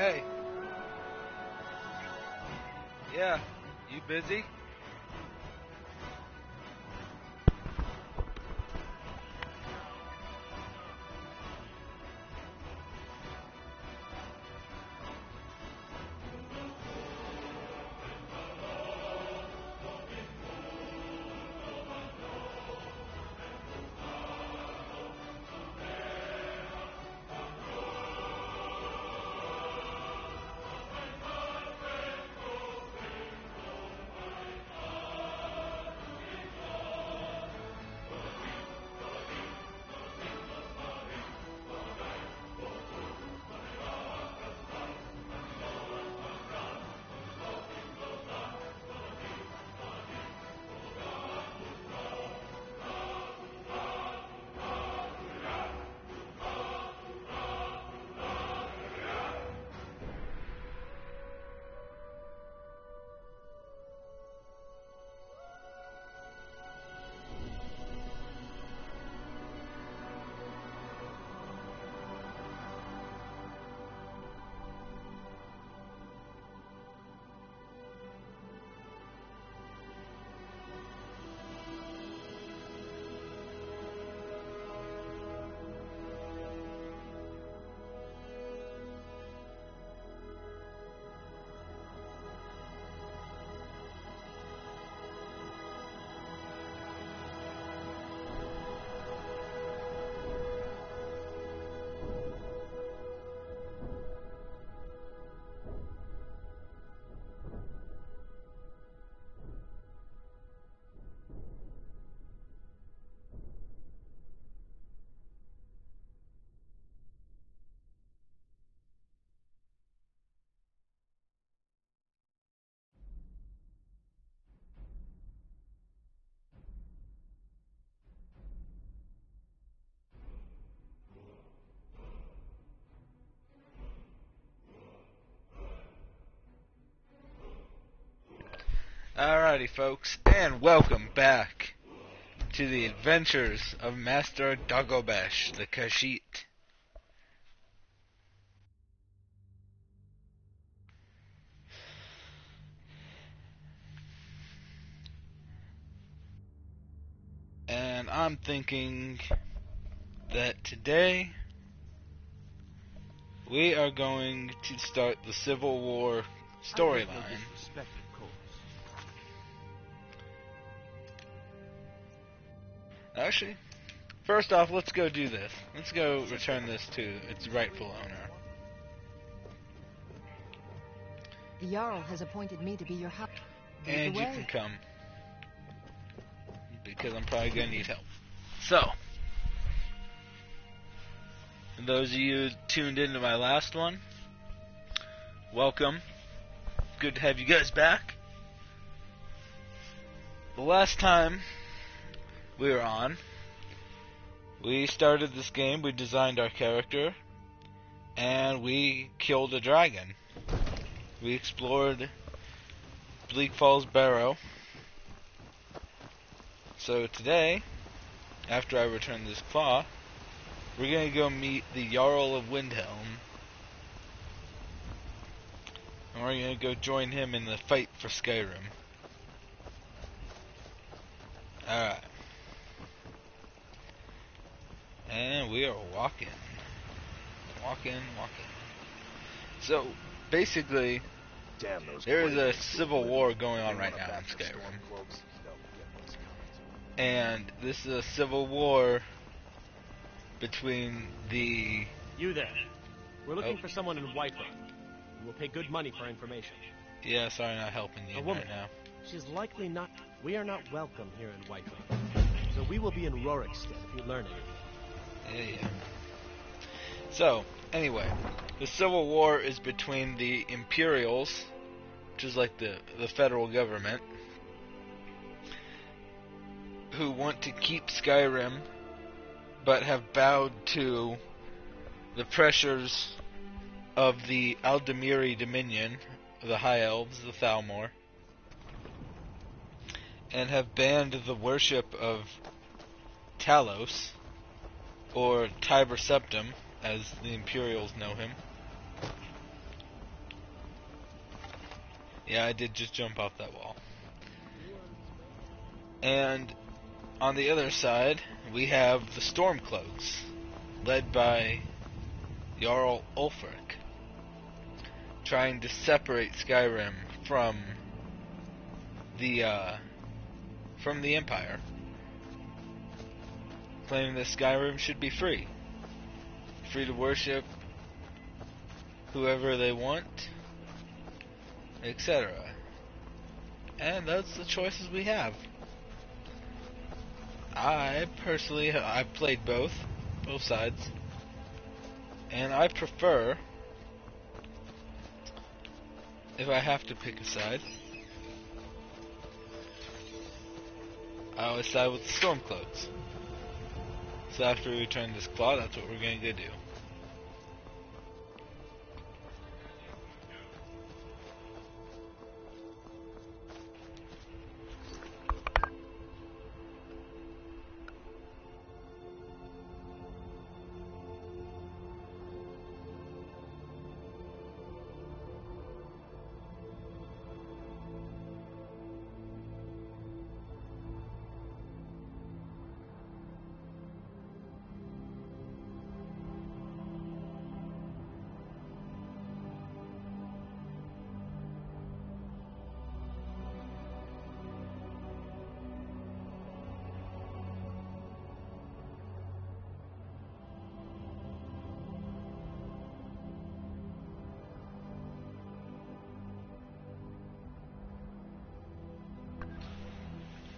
Hey. Yeah. You busy? Alrighty, folks, and welcome back to the adventures of Master Dongobesh, the Khajiit. And I'm thinking that today we are going to start the Civil War storyline. Actually, first off, let's go do this. Let's go return this to its rightful owner. The Jarl has appointed me to be your house. And you can come, because I'm probably going to need help. So, for those of you who tuned into my last one, welcome. Good to have you guys back. The last time we were on, we started this game, we designed our character, and we killed a dragon. We explored Bleak Falls Barrow. So today, after I return this claw, we're going to go meet the Jarl of Windhelm. And we're going to go join him in the fight for Skyrim. Alright. And we are walking. Walking. So, basically, there is a civil war going on right now in Skyrim. And this is a civil war between the... You there. We're looking for someone in Whiterun. We will pay good money for information. Yeah, sorry, not helping you right now. She's likely not... We are not welcome here in Whiterun. So we will be in Rorikstead if you learn anything. Yeah. So, anyway, the Civil War is between the Imperials, which is like the federal government, who want to keep Skyrim, but have bowed to the pressures of the Aldemiri Dominion, the High Elves, the Thalmor, and have banned the worship of Talos, or Tiber Septim, as the Imperials know him. Yeah, I did just jump off that wall. And on the other side, we have the Stormcloaks, led by Jarl Ulfric, trying to separate Skyrim from the Empire, claiming that Skyrim should be free to worship whoever they want, etc. And that's the choices we have. I personally, I've played both sides, and I prefer, if I have to pick a side, I always side with the Stormcloaks. So after we return this claw, that's what we're going to do.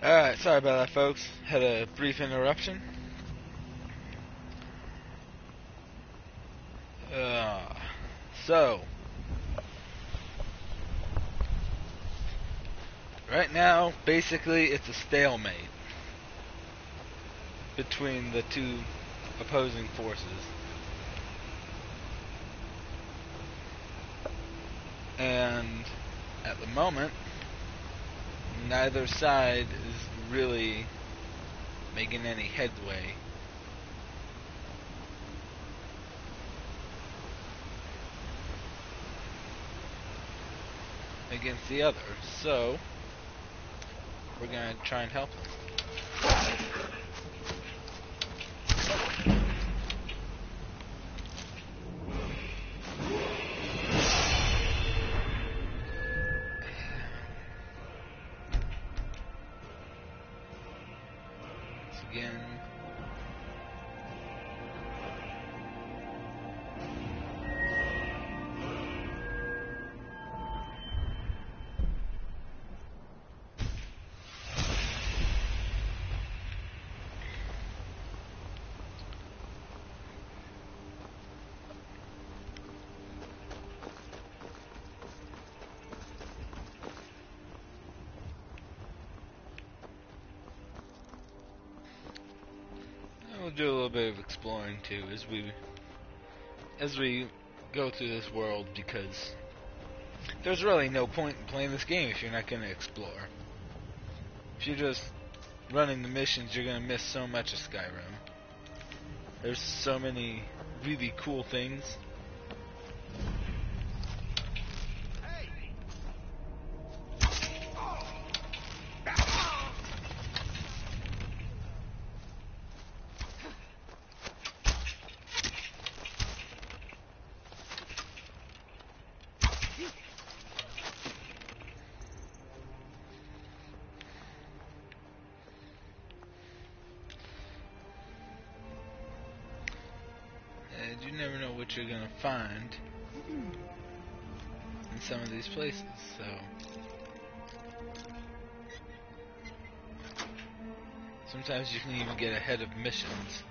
Alright, sorry about that, folks. Had a brief interruption. So, right now, basically, it's a stalemate between the two opposing forces. And at the moment, neither side is really making any headway. Against the other, so we're gonna try and help them. Once again. We'll do a little bit of exploring too as we go through this world, because there's really no point in playing this game if you're not going to explore. If you're just running the missions, you're going to miss so much of Skyrim. There's so many really cool things. You never know what you're gonna find in some of these places, so sometimes you can even get ahead of missions.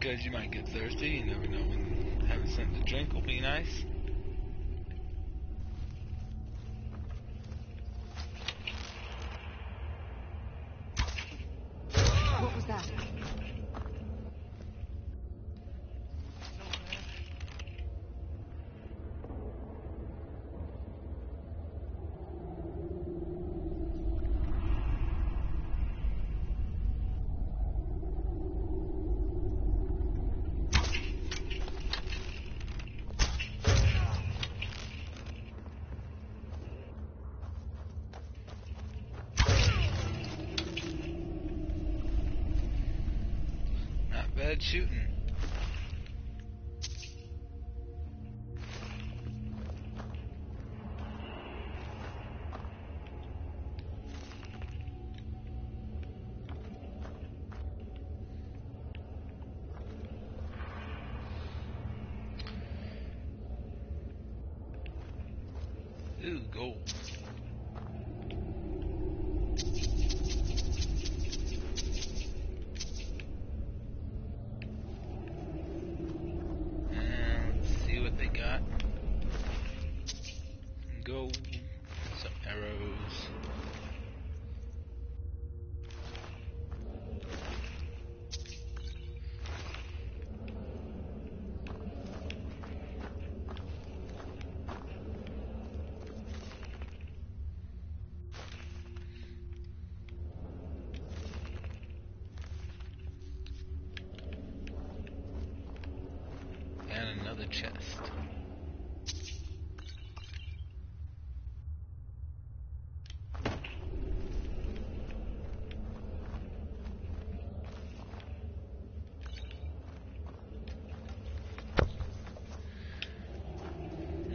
because you might get thirsty. You never know when having something to drink will be nice. What was that? Bad shooting. Ooh, gold. Gold, some arrows. And another chest.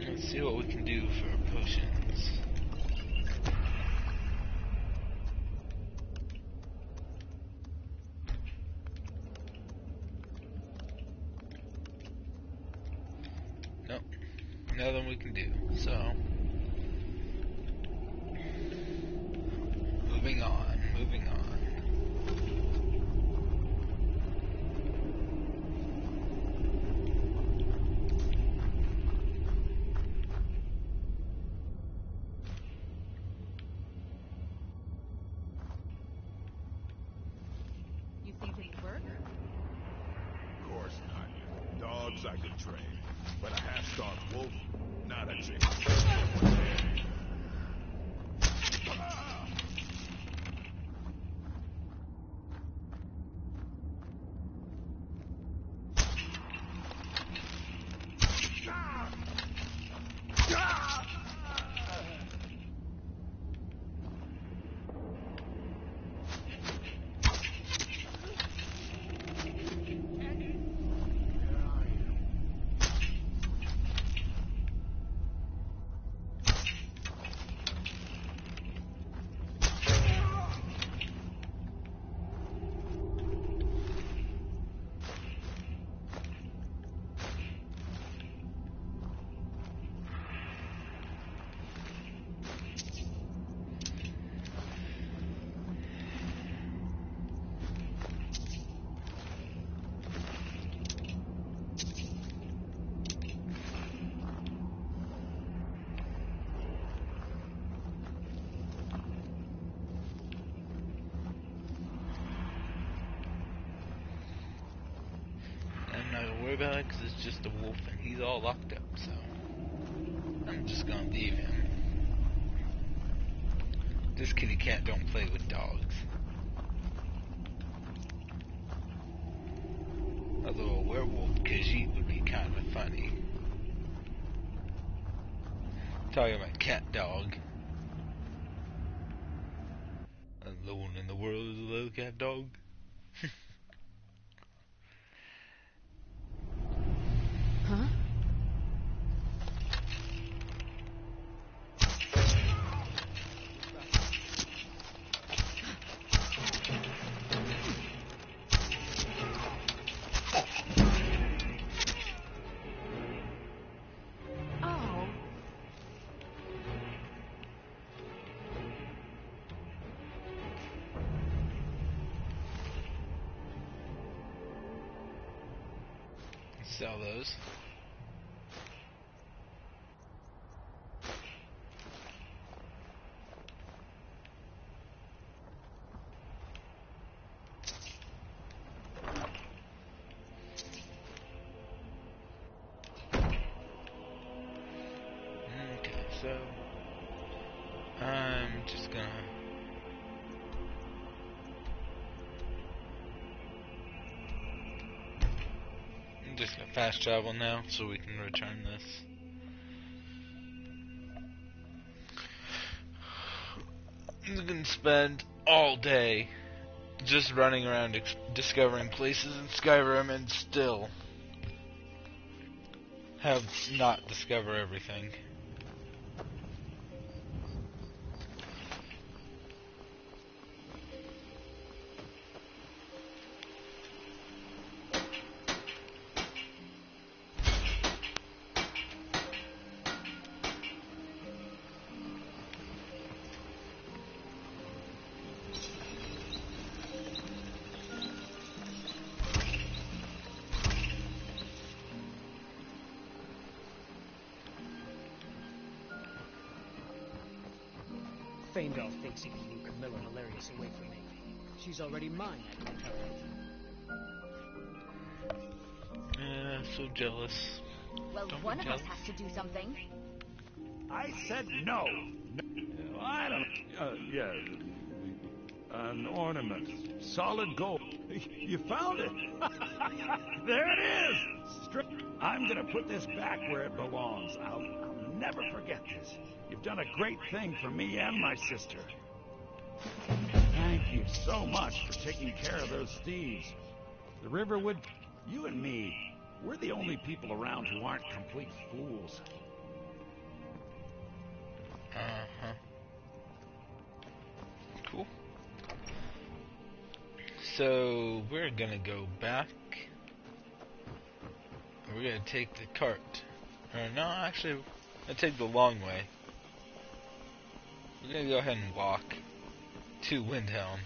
Let's see what we can do for potions. Nope, nothing we can do. So, moving on, moving on. You think it'd work? Of course not. Dogs I could train, but a half-starved wolf, not a chance. I'm not gonna worry about it because it's just a wolf and he's all locked up, so I'm just gonna leave him. This kitty cat don't play with dogs. Although a werewolf Khajiit would be kind of funny. Talking about cat dog. Alone in the world is a little cat dog. Huh? Oh. sell those. Okay, so I'm just gonna fast travel now so we can return this. I'm gonna spend all day just running around discovering places in Skyrim and still have not discovered everything. Faendal thinks he can woo Camilla Hilarious away from me. She's already mine, I can tell her. So jealous. Well, Don't one be of us jealous. has to do something. I said no. I don't. Yeah. An ornament. Solid gold. You found it. There it is. I'm gonna put this back where it belongs. I'll never forget this. You've done a great thing for me and my sister. Thank you so much for taking care of those thieves. The Riverwood, you and me, we're the only people around who aren't complete fools. Uh-huh. Cool. So, we're gonna go back. We're gonna take the cart. Or no, actually, I'm gonna take the long way. We're gonna go ahead and walk to Windhelm.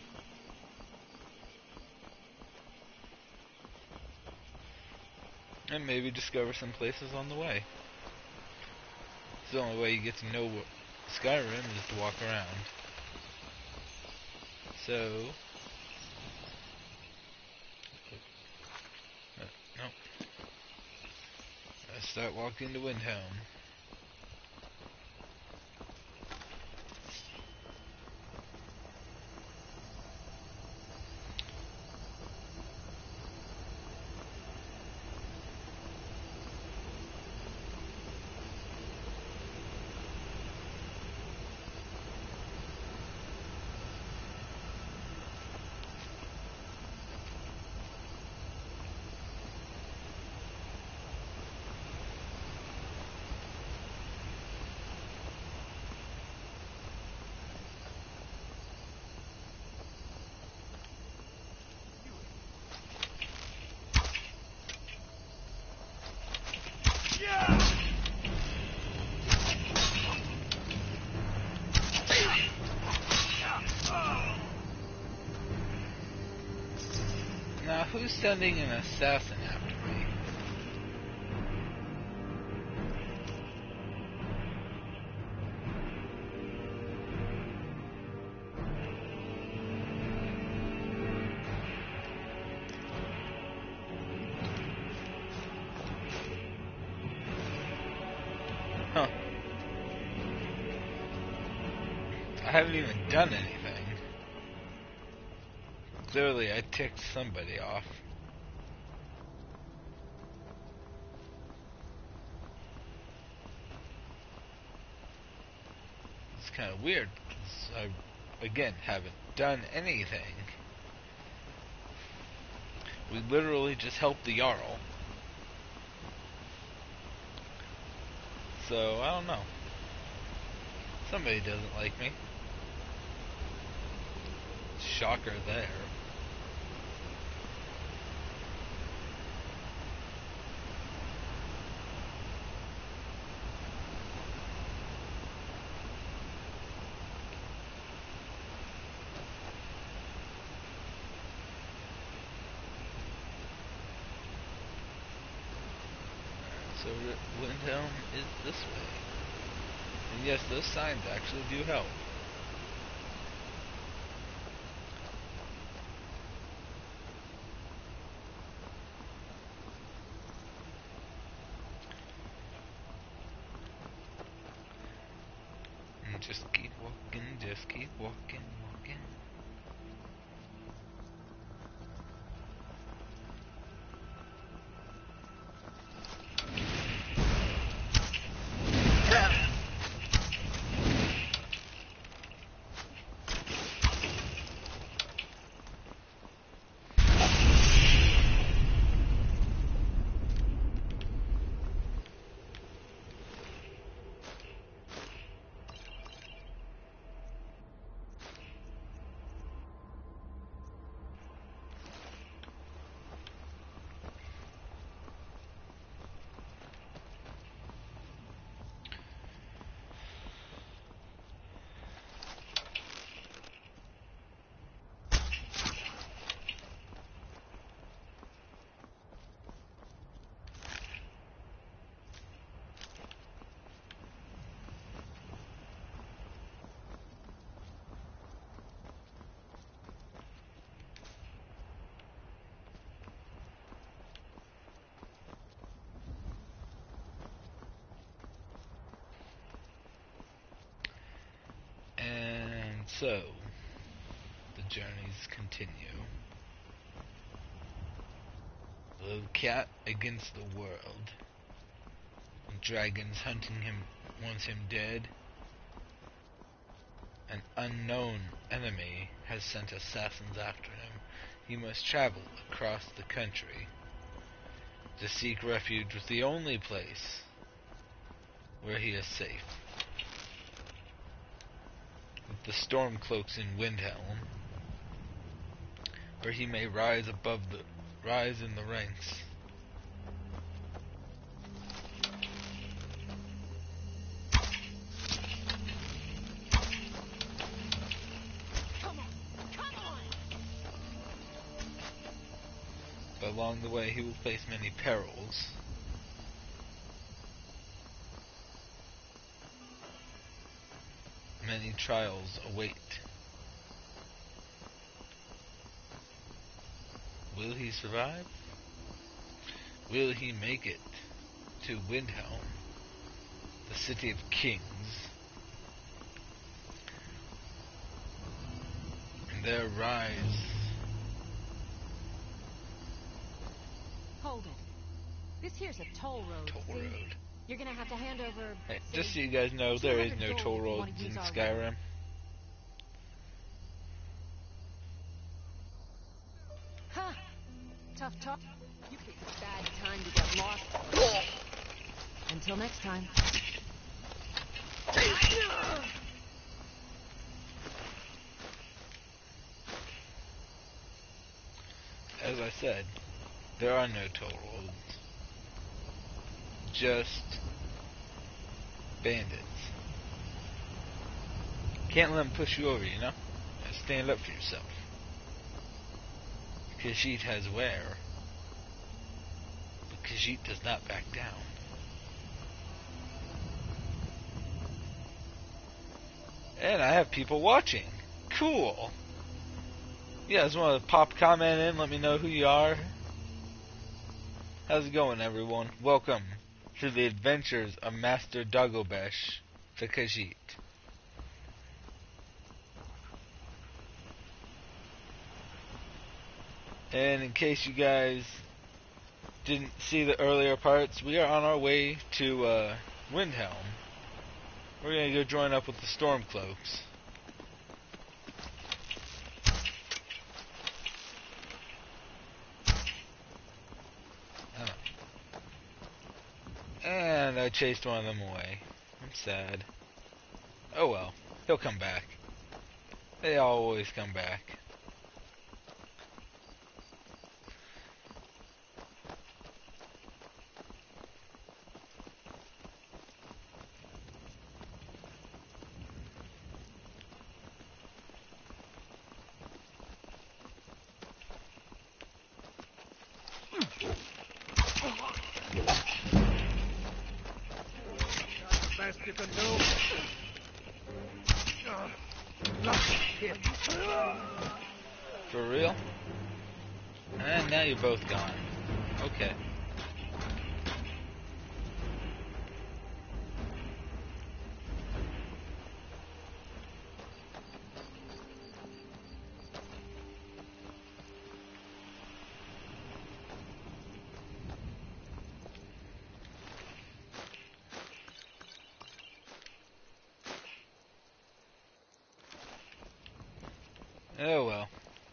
And maybe discover some places on the way. It's the only way you get to know what Skyrim is to walk around. So... no. Let's start walking to Windhelm. Now, who's sending an assassin after me? Huh. I haven't even done anything. Clearly, I ticked somebody off. It's kind of weird, because I, again, haven't done anything. We literally just helped the Jarl. So, I don't know. Somebody doesn't like me. Shocker there. So the Windhelm is this way. And yes, those signs actually do help. And just keep walking, just keep walking, walking. And so, the journeys continue. The little cat against the world. The dragons hunting him wants him dead. An unknown enemy has sent assassins after him. He must travel across the country to seek refuge with the only place where he is safe. With the Stormcloaks in Windhelm, where he may rise in the ranks. But along the way he will face many perils. Many trials await. Will he survive? Will he make it to Windhelm, the city of kings, and there rise? Hold it. This here's a toll road. Toll see? road. You're gonna have to hand over. Hey, say, just so you guys know, there is 200 no gold toll if you wanna roads use in our Skyrim. road. Huh. Tough talk. You picked a bad time to get lost. Until next time. As I said, there are no toll roads. Just bandits. Can't let them push you over, you know? Stand up for yourself. Khajiit has wear, but Khajiit does not back down. And I have people watching. Cool. You guys want to pop a comment in, let me know who you are. How's it going, everyone? Welcome to the adventures of Master Dongobesh, the Khajiit. And in case you guys didn't see the earlier parts, we are on our way to Windhelm. We're going to go join up with the Stormcloaks. And I chased one of them away. I'm sad. Oh well, he'll come back. They always come back. you can do. For real? And now you're both gone. Okay. Oh well.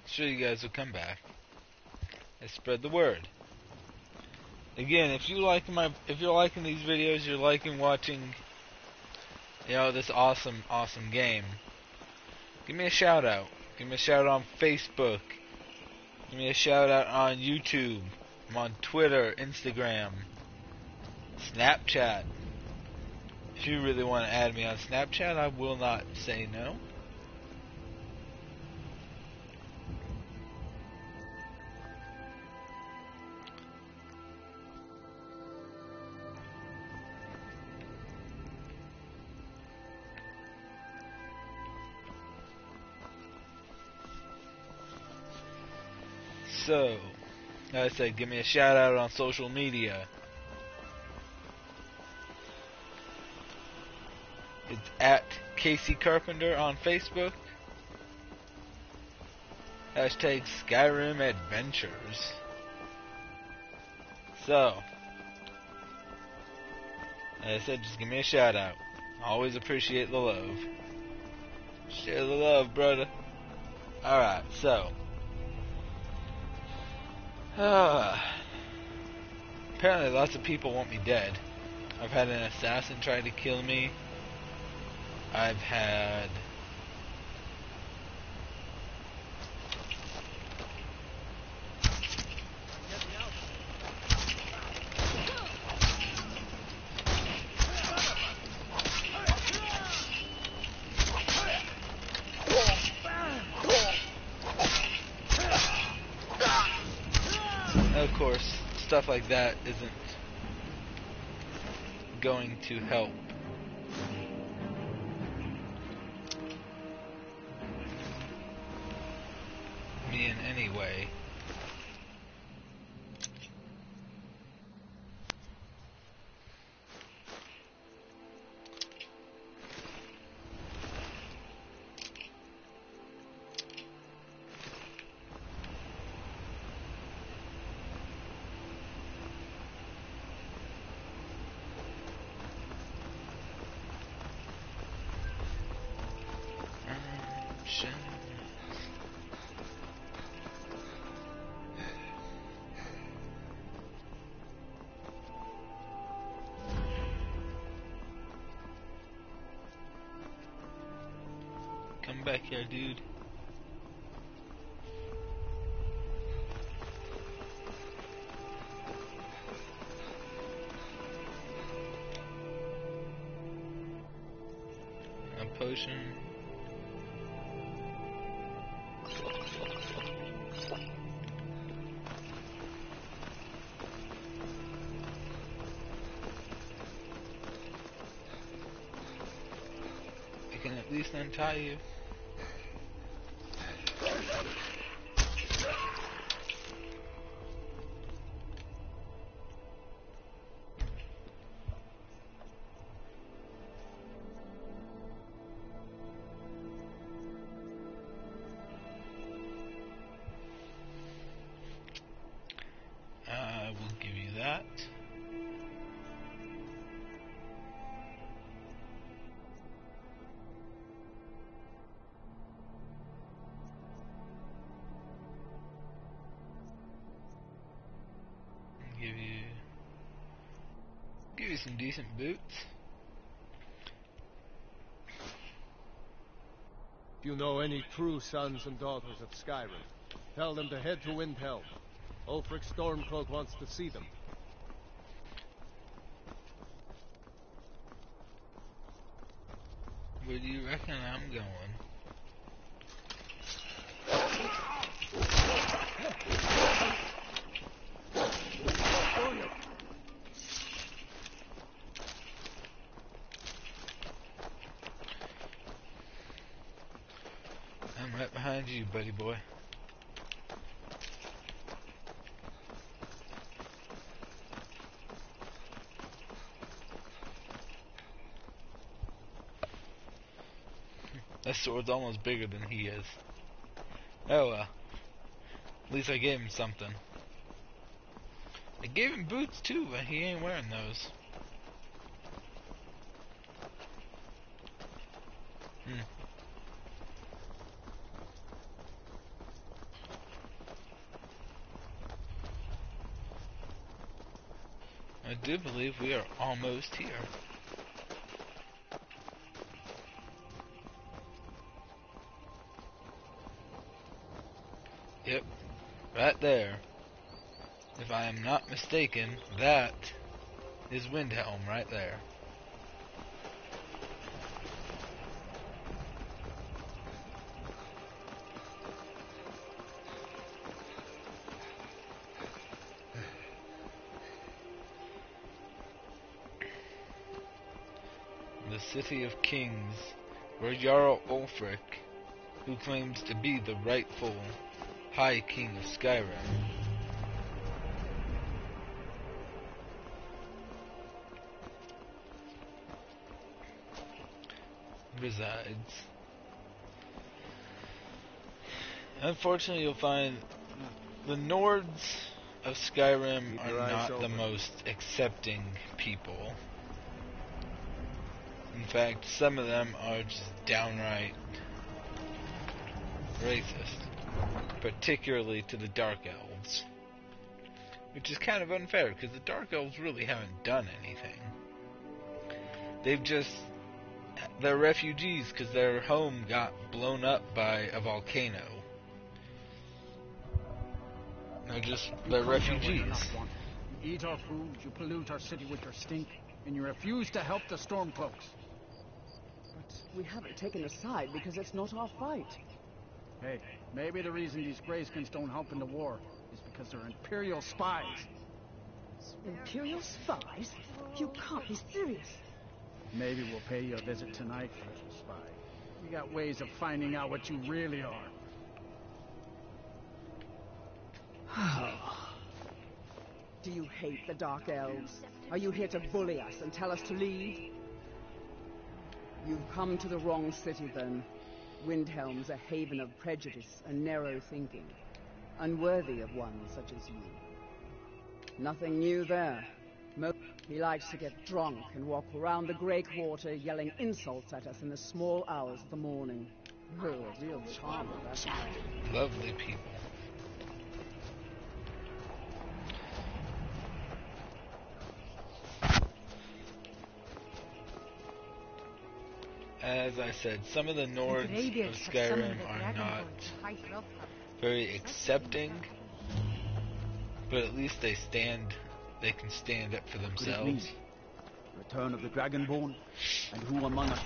Sure you guys will come back. And spread the word. Again, if you're liking these videos, you're liking watching, this awesome game, give me a shout out. Give me a shout out on Facebook. Give me a shout out on YouTube. I'm on Twitter, Instagram, Snapchat. If you really want to add me on Snapchat, I will not say no. So, like I said, give me a shout out on social media. It's at Casey Carpenter on Facebook. Hashtag Skyrim Adventures. So, like I said, just give me a shout out. Always appreciate the love. Share the love, brother. Alright, so. Apparently lots of people want me dead. I've had an assassin try to kill me. I've had... Of course, stuff like that isn't going to help. Me in any way. Come back here, dude. A potion. I can at least untie you. I will give you that. Give you some decent boots. If you know any true sons and daughters of Skyrim, tell them to head to Windhelm. Ulfric Stormcloak wants to see them. Where do you reckon I'm going? That sword's almost bigger than he is. Oh well. At least I gave him something. I gave him boots too, but he ain't wearing those. I do believe we are almost here. Yep, right there. If I am not mistaken, that is Windhelm right there. The City of Kings, where Jarl Ulfric, who claims to be the rightful High King of Skyrim, resides. Unfortunately, you'll find the Nords of Skyrim Keep your are eyes not the open. most accepting people. In fact, some of them are just downright racist, particularly to the Dark Elves. Which is kind of unfair, because the Dark Elves really haven't done anything. They're refugees because their home got blown up by a volcano. They're refugees. You eat our food, you pollute our city with your stink, and you refuse to help the Stormcloaks. But we haven't taken a side because it's not our fight. Hey, maybe the reason these Greyskins don't help in the war is because they're Imperial spies. Imperial spies? You can't be serious. Maybe we'll pay you a visit tonight, little spy. We got ways of finding out what you really are. Do you hate the Dark Elves? Are you here to bully us and tell us to leave? You've come to the wrong city, then. Windhelm's a haven of prejudice and narrow thinking, unworthy of one such as you. Nothing new there. He likes to get drunk and walk around the Greywater yelling insults at us in the small hours of the morning. Oh, a real charmer, that's Lovely people. As I said, some of the Nords of Skyrim are not very accepting, but at least they can stand up for themselves. Return of the Dragonborn? And who among us?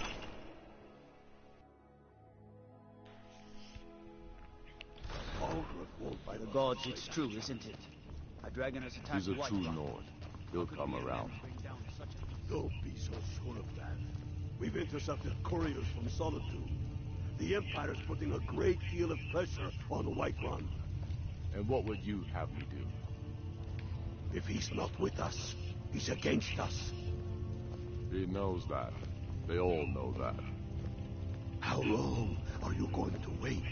By the gods, it's true, isn't it? A dragon has attacked He's a White true Rock. Nord. He'll come around. Don't be so sure of that. We've intercepted couriers from Solitude. The Empire's putting a great deal of pressure on Whiterun. And what would you have me do? If he's not with us, he's against us. He knows that. They all know that. How long are you going to wait?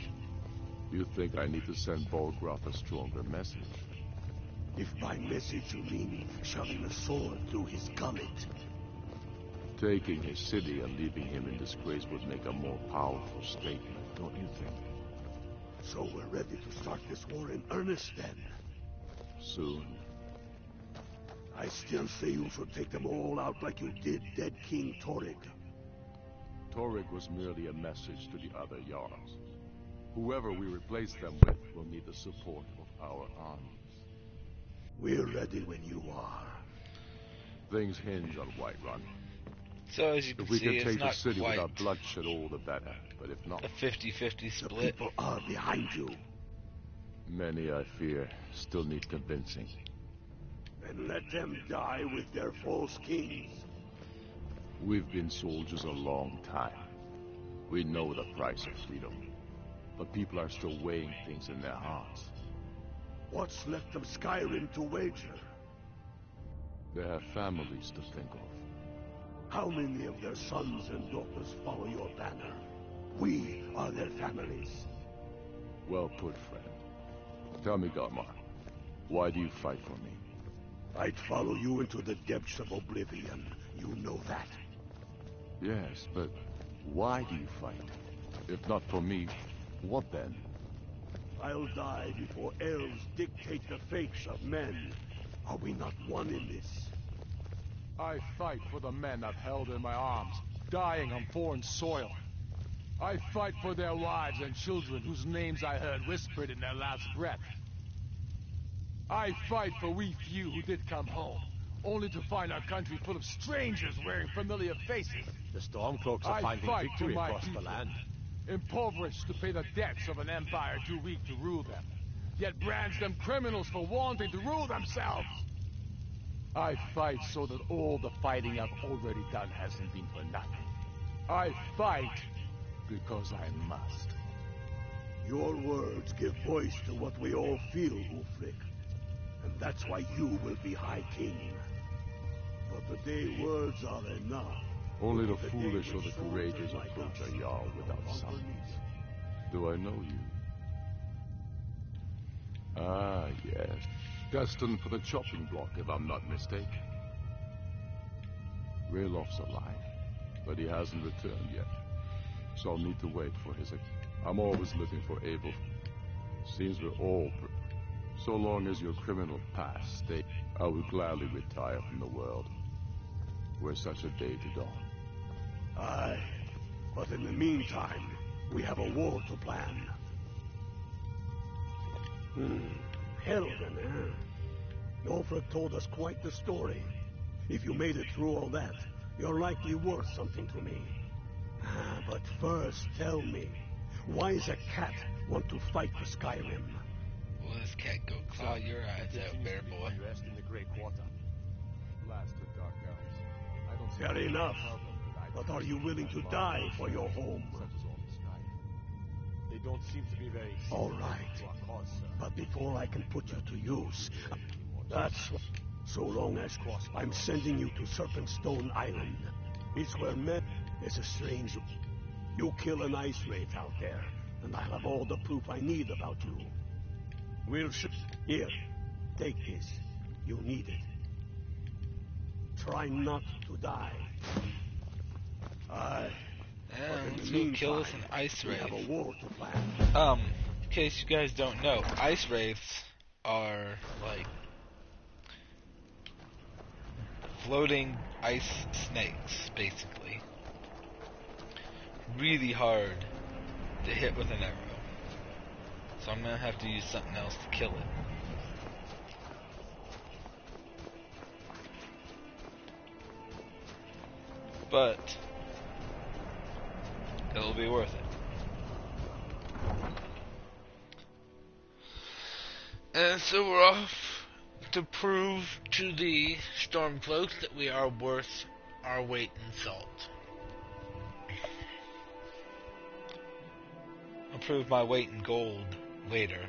You think I need to send Bolgrath a stronger message? If by message you mean shoving a sword through his gullet. Taking his city and leaving him in disgrace would make a more powerful statement, don't you think? So we're ready to start this war in earnest then? Soon. I still say you should take them all out like you did dead King Torrig. Torrig was merely a message to the other Jarls. Whoever we replace them with will need the support of our armies. We're ready when you are. Things hinge on Whiterun. So as you can If we see, can it's take the not city quite without bloodshed, all the better. But if not, a 50-50 The split. people are behind you. many, I fear, still need convincing. And let them die with their false kings. We've been soldiers a long time. We know the price of freedom. But people are still weighing things in their hearts. What's left of Skyrim to wager? They have families to think of. How many of their sons and daughters follow your banner? We are their families. Well put, friend. Tell me, Galmar, why do you fight for me? I'd follow you into the depths of oblivion. You know that. Yes, but why do you fight? If not for me, what then? I'll die before elves dictate the fates of men. Are we not one in this? I fight for the men I've held in my arms, dying on foreign soil. I fight for their wives and children whose names I heard whispered in their last breath. I fight for we few who did come home, only to find our country full of strangers wearing familiar faces. The Stormcloaks are finding victory across the land. Impoverished to pay the debts of an empire too weak to rule them, yet brands them criminals for wanting to rule themselves. I fight so that all the fighting I've already done hasn't been for nothing. I fight because I must. Your words give voice to what we all feel, Ulfric. And that's why you will be High King. But the day words are enough. Only the foolish or the courageous approach a Jarl without summons. Do I know you? Ah, yes. Destined for the chopping block, if I'm not mistaken. Raylof's alive, but he hasn't returned yet. So I'll need to wait for his... I'm always looking for able... Seems we're all... So long as your criminal past stays, I would gladly retire from the world. Were such a day to dawn. Aye, but in the meantime, we have a war to plan. Helgen, eh? Ulfric told us quite the story. If you made it through all that, you're likely worth something to me. But first, tell me, why does a cat want to fight for Skyrim? Well, this cat go claw your eyes out, bear boy. In the Great Quarter. Blasted Dark Elves. I don't see Fair any enough. problem with But are you willing to die for your home? such as all the Skyrim. They don't seem to be very All sympathetic right. to our cause, sir. But before I can put you to use, that's so long as I'm sending you to Serpentstone Island. It's where men is a strange. You kill an ice wraith out there, and I'll have all the proof I need about you. Here, take this. You need it. Try not to die. Aye. Yeah, But in let's the go kill us meantime, an ice we have wraith. a war to plan. In case you guys don't know, ice wraiths are like floating ice snakes, basically. Really hard to hit with an arrow. So I'm gonna have to use something else to kill it. But it'll be worth it. And so we're off to prove to the Stormcloaks that we are worth our weight in salt. I'll prove my weight in gold later.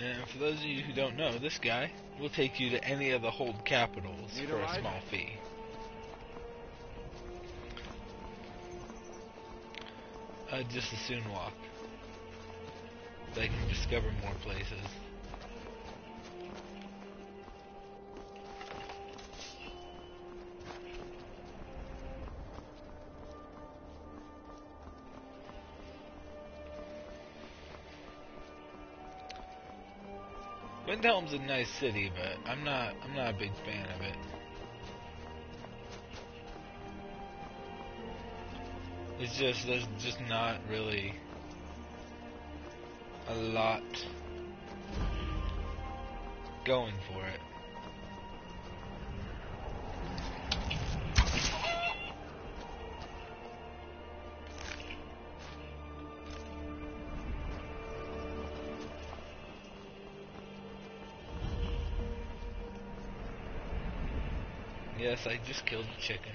And for those of you who don't know, this guy will take you to any of the hold capitals for a small fee. I'd just as soon walk. So I can discover more places. Windhelm's a nice city, but I'm not a big fan of it. There's just not really a lot going for it. Yes, I just killed the chicken.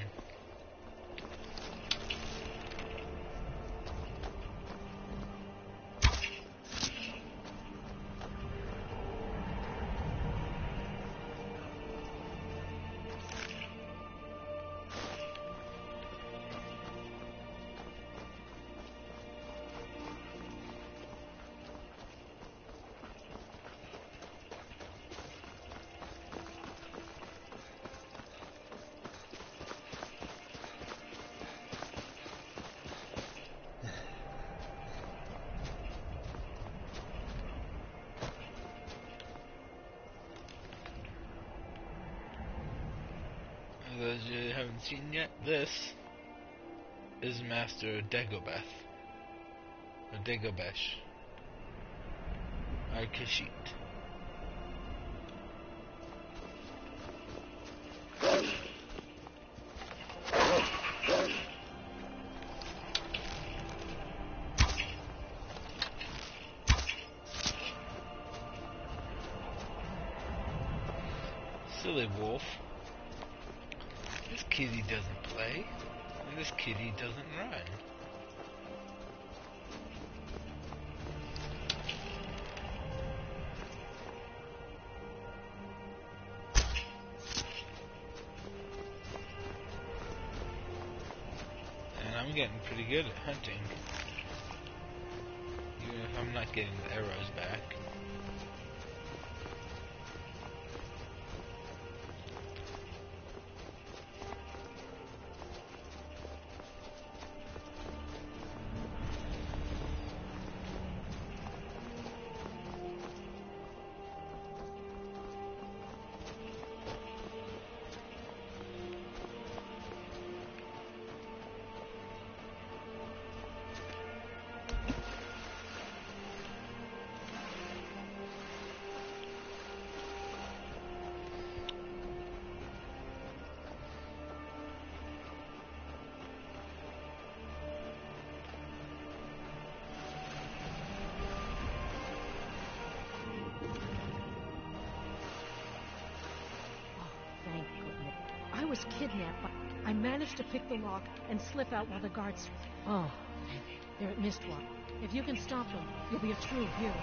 Those you haven't seen yet, this is Master Dongobesh, or Dongobesh, our Kashit. Silly wolf. This kitty doesn't play, and this kitty doesn't run. And I'm getting pretty good at hunting, even if I'm not getting the arrows back. Thank goodness. I was kidnapped, but I managed to pick the lock and slip out while the guards... Oh, they're at Mistwalk. If you can stop them, you'll be a true hero.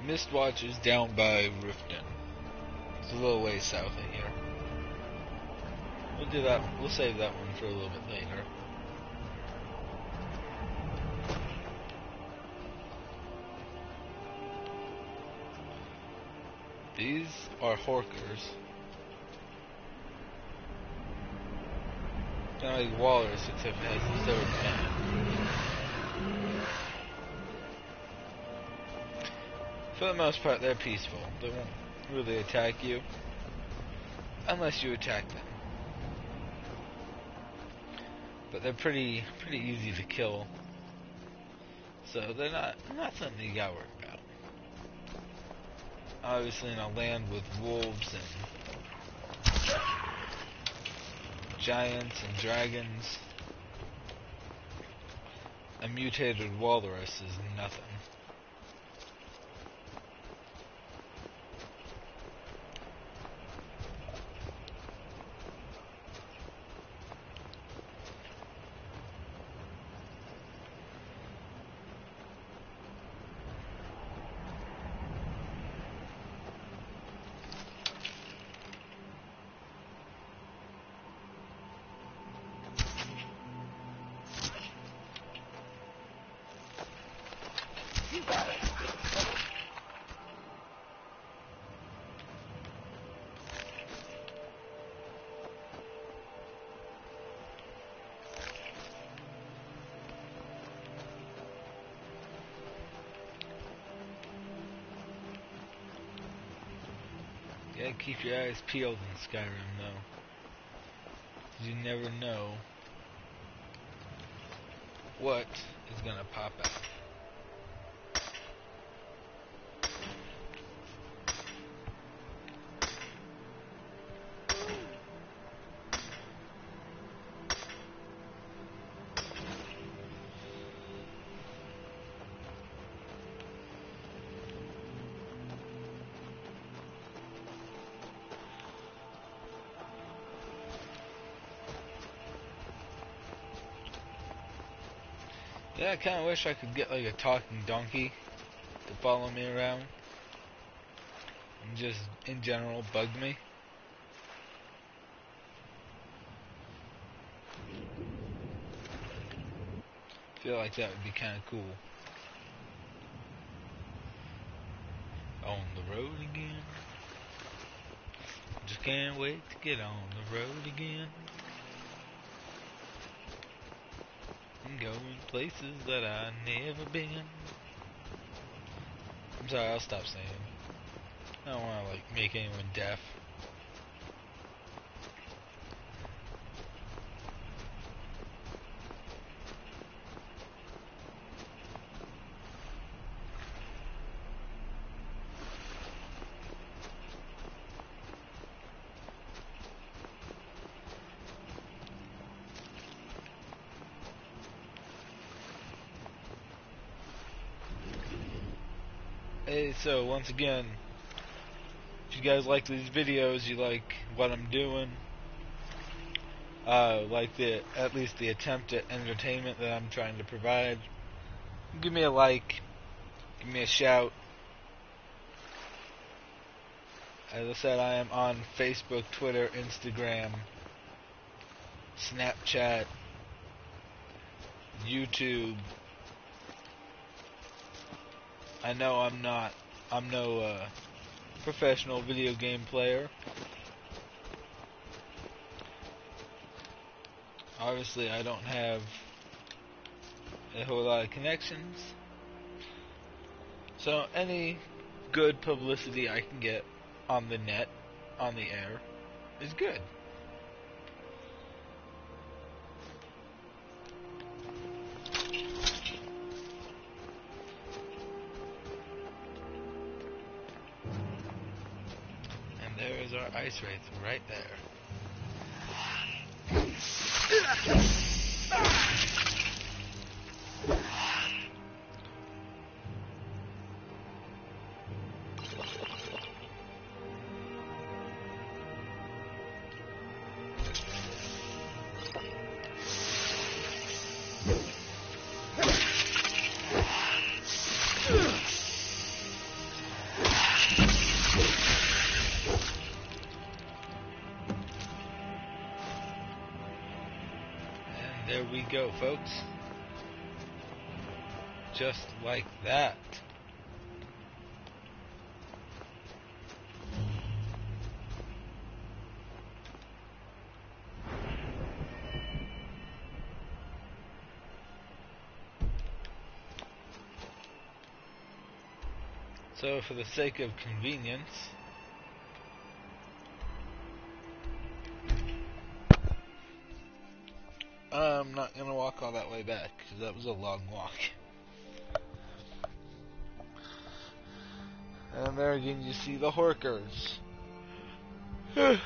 Mistwatch is down by Riften. It's a little way south of here. We'll do that. We'll save that one for a little bit later. These are Horkers. Kind of like walrus, except it has a third man. For the most part, they're peaceful. They won't really attack you unless you attack them. But they're pretty easy to kill. So they're not something you gotta worry about. Obviously, in a land with wolves and giants and dragons, a mutated walrus is nothing. Gotta keep your eyes peeled in Skyrim, though. 'Cause you never know what is gonna pop out. Yeah, I kind of wish I could get like a talking donkey to follow me around and just in general bug me. I feel like that would be kind of cool. On the road again. Just can't wait to get on the road again. And going places that I've never been. I'm sorry, I'll stop singing. I don't want to like make anyone deaf. Hey, so once again, if you guys like these videos, you like what I'm doing, like at least the attempt at entertainment that I'm trying to provide, give me a like, give me a shout. As I said, I am on Facebook, Twitter, Instagram, Snapchat, YouTube. I know I'm no professional video game player. Obviously, I don't have a whole lot of connections. So any good publicity I can get on the net, on the air, is good. And there is our ice wraith right there. There we go, folks. Just like that. So, for the sake of convenience, I'm not going to walk all that way back, because that was a long walk. And there again you see the horkers. Kind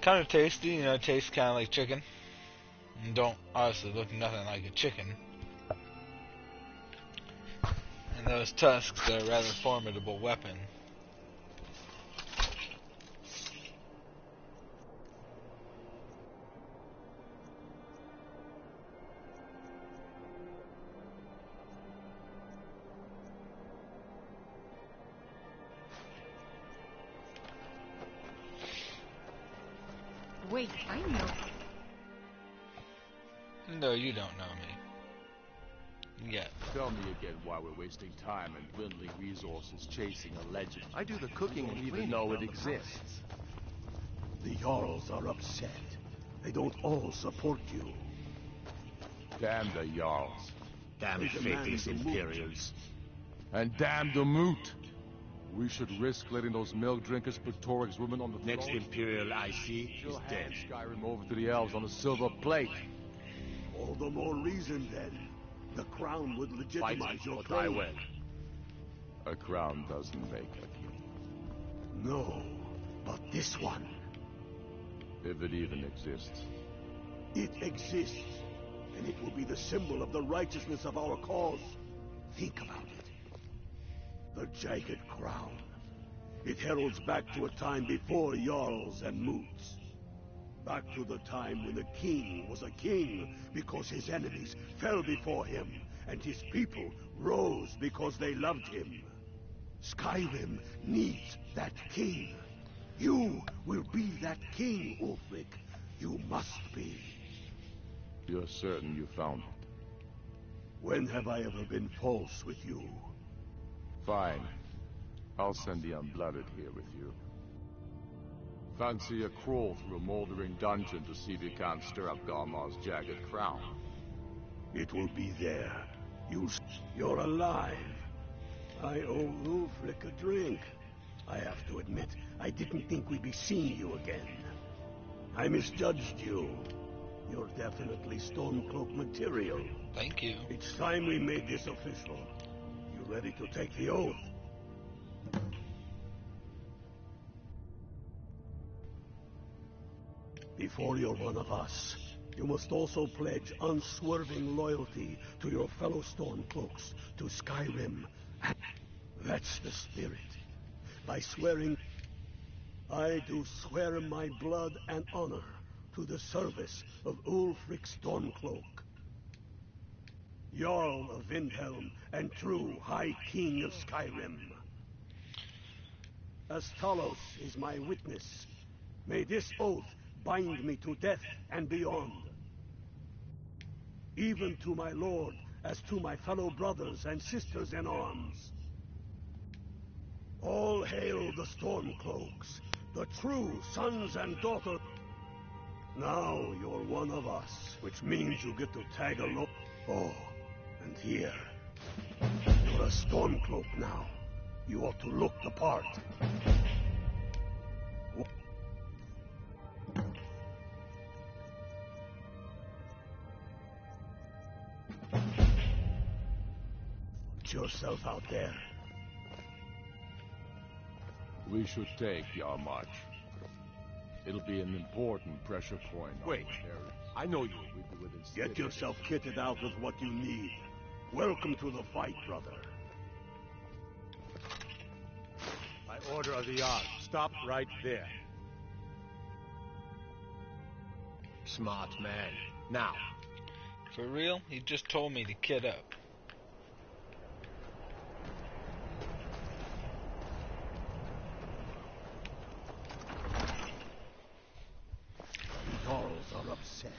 of tasty, you know, it tastes kind of like chicken. And don't obviously look nothing like a chicken. And those tusks are a rather formidable weapon. Wait, I know. No, you don't know me. Yet. Tell me again why we're wasting time and dwindling resources chasing a legend. I do the cooking and even know it exists. The Jarls are upset. They don't all support you. Damn the Jarls. Damn faithless Imperials. And damn the Moot. We should risk letting those milk drinkers put Torag's women on the Next throne. Imperial I see is dead. Skyrim over to the elves on a silver plate. All the more reason, then. The crown would legitimize Fight your or die claim. well. A crown doesn't make a king. No, but this one. If it even exists. It exists, and it will be the symbol of the righteousness of our cause. Think about it. The jagged crown. It heralds back to a time before Jarls and Moots. Back to the time when the king was a king because his enemies fell before him, and his people rose because they loved him. Skyrim needs that king. You will be that king, Ulfric. You must be. You're certain you found it? When have I ever been false with you? Fine. I'll send the Unblooded here with you. Fancy a crawl through a moldering dungeon to see if you can't stir up Garmar's jagged crown? It will be there. You're alive. I owe Ulfric a drink. I have to admit, I didn't think we'd be seeing you again. I misjudged you. You're definitely Stormcloak material. Thank you. It's time we made this official. You ready to take the oath? Before you're one of us, you must also pledge unswerving loyalty to your fellow Stormcloaks, to Skyrim. That's the spirit. By swearing, I do swear my blood and honor to the service of Ulfric Stormcloak, Jarl of Windhelm and true High King of Skyrim. As Talos is my witness, may this oath bind me to death and beyond. Even to my lord, as to my fellow brothers and sisters in arms. All hail the Stormcloaks, the true sons and daughters. Now you're one of us, which means you get to tag along. Oh, and here, you're a Stormcloak now. You ought to look the part. Get yourself out there. We should take Yarmarch. It'll be an important pressure point. Wait, I know you. Get yourself kitted out with what you need. Welcome to the fight, brother. By order of the Jarl, stop right there. Smart man. Now. For real? He just told me to kid up. The Jarls are upset.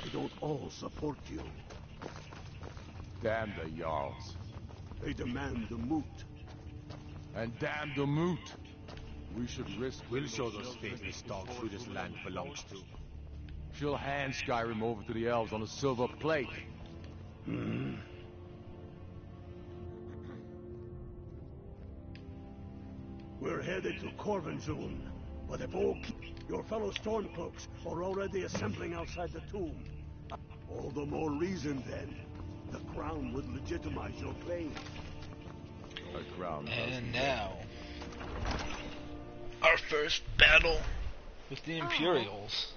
They don't all support you. Damn the Jarls. They demand the moot. And damn the moot. We should risk... We'll show those faithless dogs who this land belongs to. She'll hand Skyrim over to the elves on a silver plate. We're headed to Corvinzoon, but if your fellow Stormcloaks are already assembling outside the tomb, all the more reason then. The crown would legitimize your claim. A crown. And now, our first battle with the Imperials.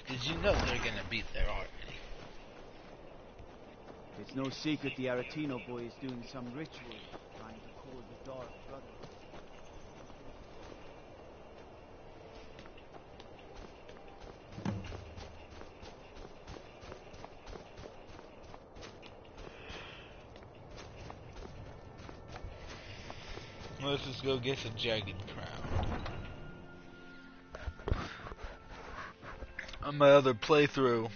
Did you know they're gonna beat their army? It's no secret the Aretino boy is doing some ritual trying to call the Dark Brother. Let's just go get the Jagged Crown. On my other playthrough,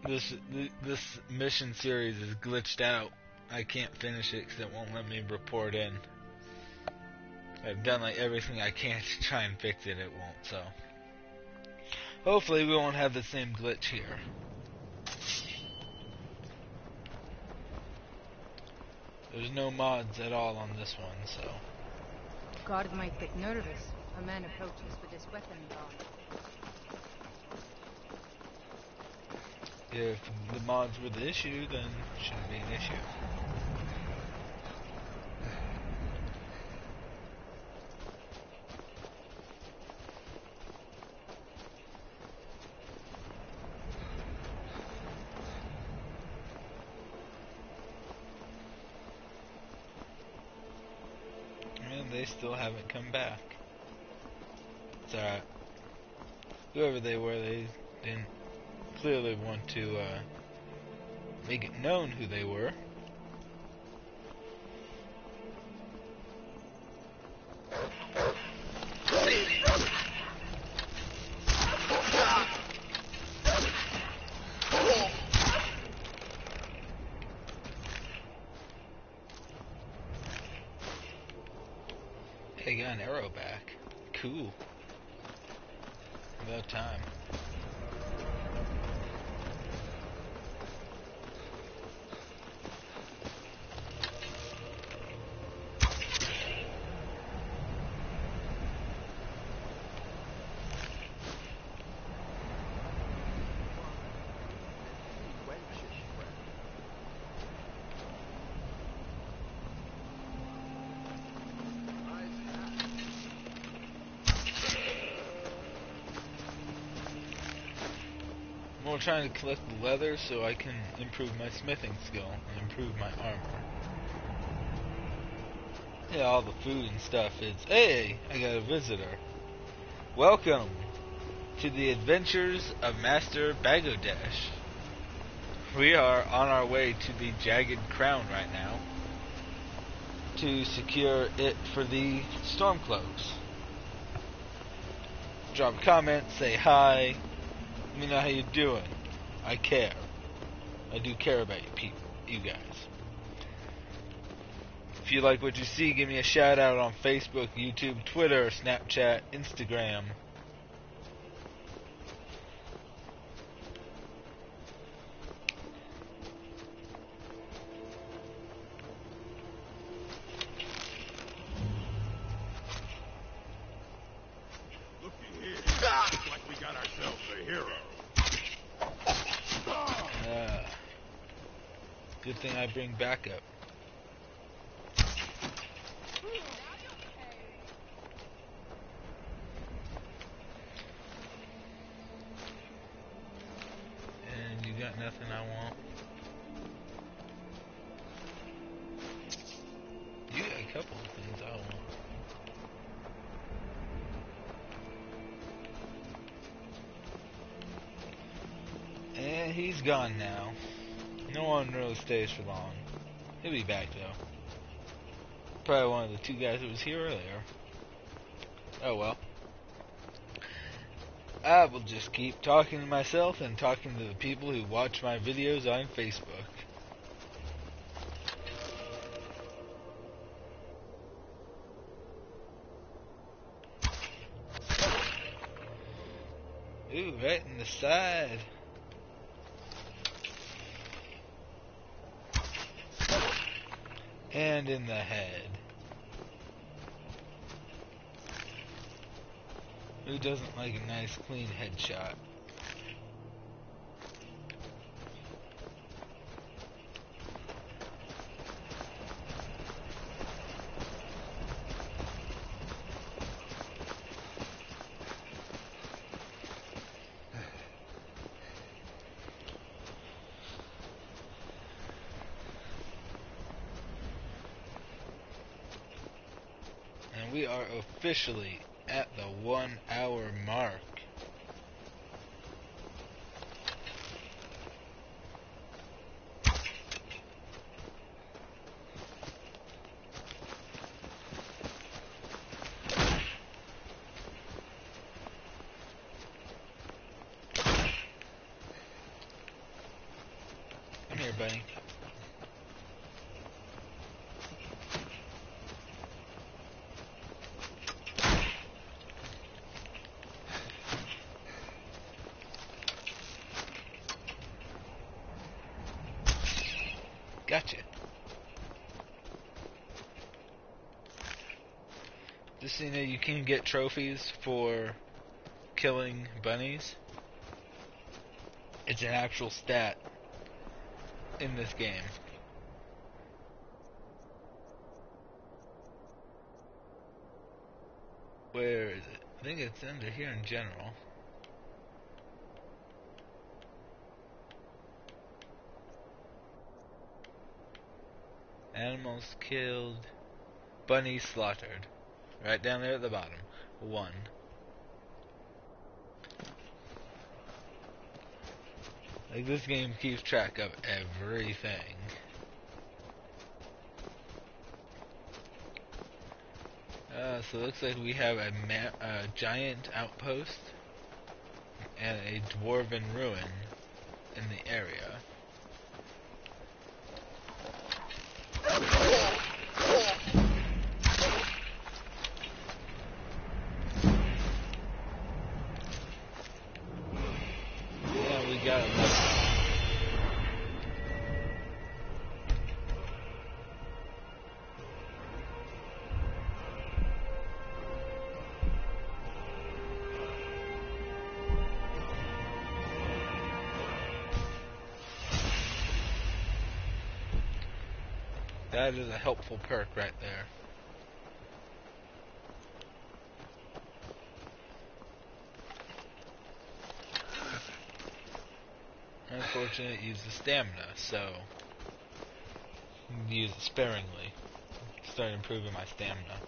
this mission series is glitched out. I can't finish it because it won't let me report in. I've done like everything I can to try and fix it. It won't. So hopefully we won't have the same glitch here. There's no mods at all on this one, so. Guard might get nervous. A man approaches with his weapon drawn. If the mods were the issue, then it shouldn't be an issue. And they still haven't come back. It's alright. whoever they were, they didn't clearly want to make it known who they were. Hey, got an arrow back. Cool. About time. We're trying to collect the leather so I can improve my smithing skill and improve my armor. Yeah, all the food and stuff is... Hey, I got a visitor. Welcome to the adventures of Master Dongobesh. We are on our way to the Jagged Crown right now to secure it for the Stormcloaks. Drop a comment, say hi. Let me know how you're doing. I care. I do care about you people, you guys. If you like what you see, give me a shout out on Facebook, YouTube, Twitter, Snapchat, Instagram. Looky here. Looks like we got ourselves a hero. Good thing I bring backup. And you got nothing I want. You got a couple of things I want. And he's gone now. No one really stays for long. He'll be back though. Probably one of the two guys that was here earlier. Oh well. I will just keep talking to myself and talking to the people who watch my videos on Facebook. Ooh, right in the side. And in the head. Who doesn't like a nice clean headshot? And we are officially at the 1 hour mark. Come here, buddy. Gotcha. Just so you know, you can get trophies for killing bunnies. It's an actual stat in this game. Where is it? I think it's under here in general. Animals killed. Bunnies slaughtered. Right down there at the bottom. 1. Like, this game keeps track of everything. So it looks like we have a giant outpost and a dwarven ruin in the area. Yeah, we got it. That is a helpful perk right there. Unfortunately, it uses stamina, so use it sparingly. Start improving my stamina.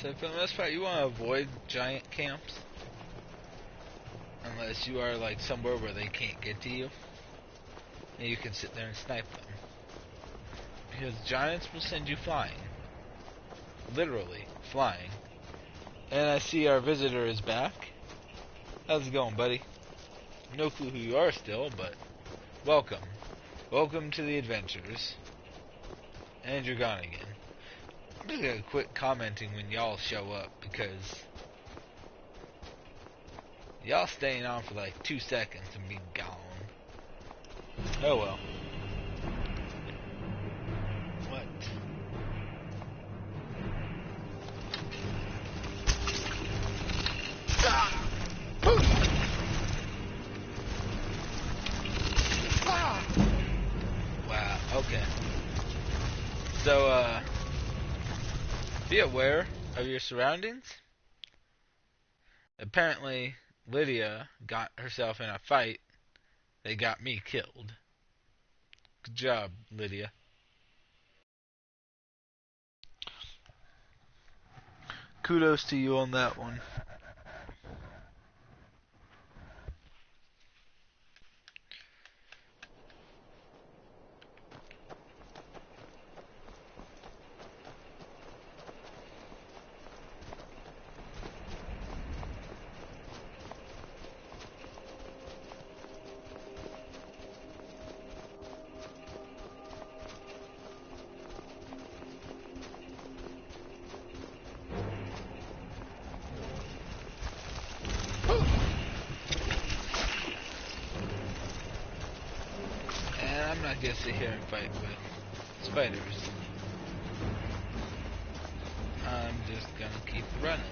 So for the most part, you want to avoid giant camps. Unless you are like somewhere where they can't get to you. And you can sit there and snipe them. Because giants will send you flying. Literally, flying. And I see our visitor is back. How's it going, buddy? No clue who you are still, but welcome. Welcome to the adventures. And you're gone again. I'm just gonna quit commenting when y'all show up, because y'all staying on for like 2 seconds and being gone. Oh well. What? Wow, okay. So, be aware of your surroundings. Apparently, Lydia got herself in a fight that got me killed. Good job, Lydia. Kudos to you on that one. I'm not gonna sit here and fight with spiders. I'm just gonna keep running.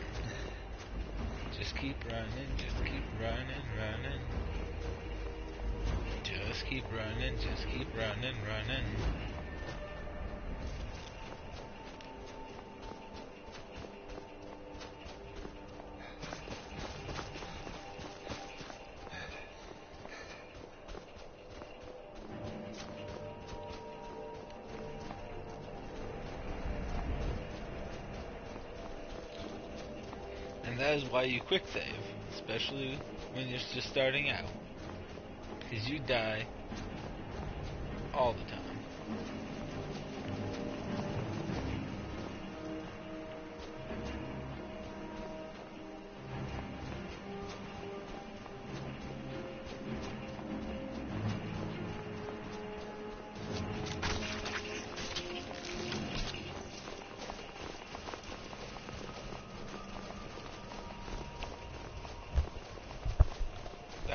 Just keep running, just keep running, running. Just keep running, just keep running, running. And that is why you quick save, especially when you're just starting out. Because you die all the time.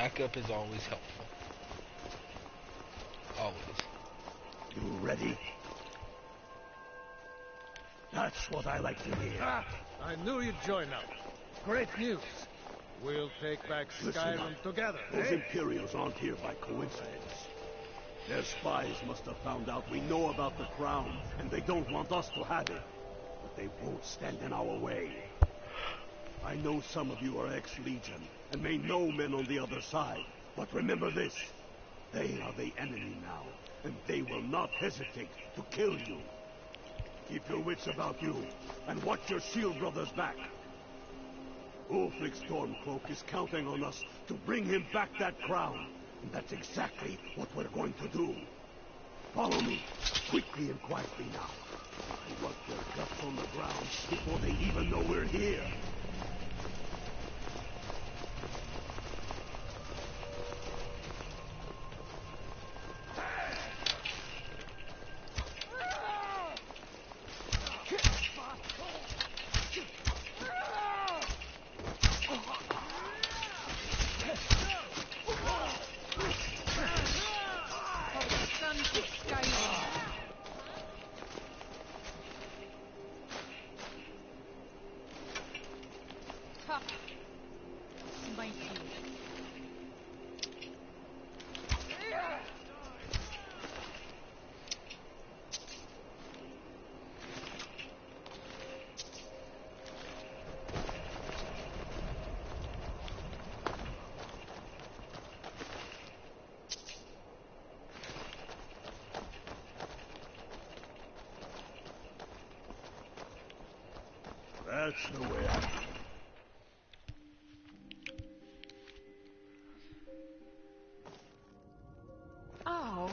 backup is always helpful. Always. You ready? That's what I like to hear. Ah, I knew you'd join up. Great news. We'll take back Skyrim together, Those eh? Imperials aren't here by coincidence. Their spies must have found out we know about the crown, and they don't want us to have it. But they won't stand in our way. I know some of you are ex-Legion, and may know men on the other side. But remember this. They are the enemy now, and they will not hesitate to kill you. Keep your wits about you, and watch your shield brothers back. Ulfric Stormcloak is counting on us to bring him back that crown, and that's exactly what we're going to do. Follow me, quickly and quietly now. I want their guts on the ground before they even know we're here. Tough. Mighty. That's the way I... Oh.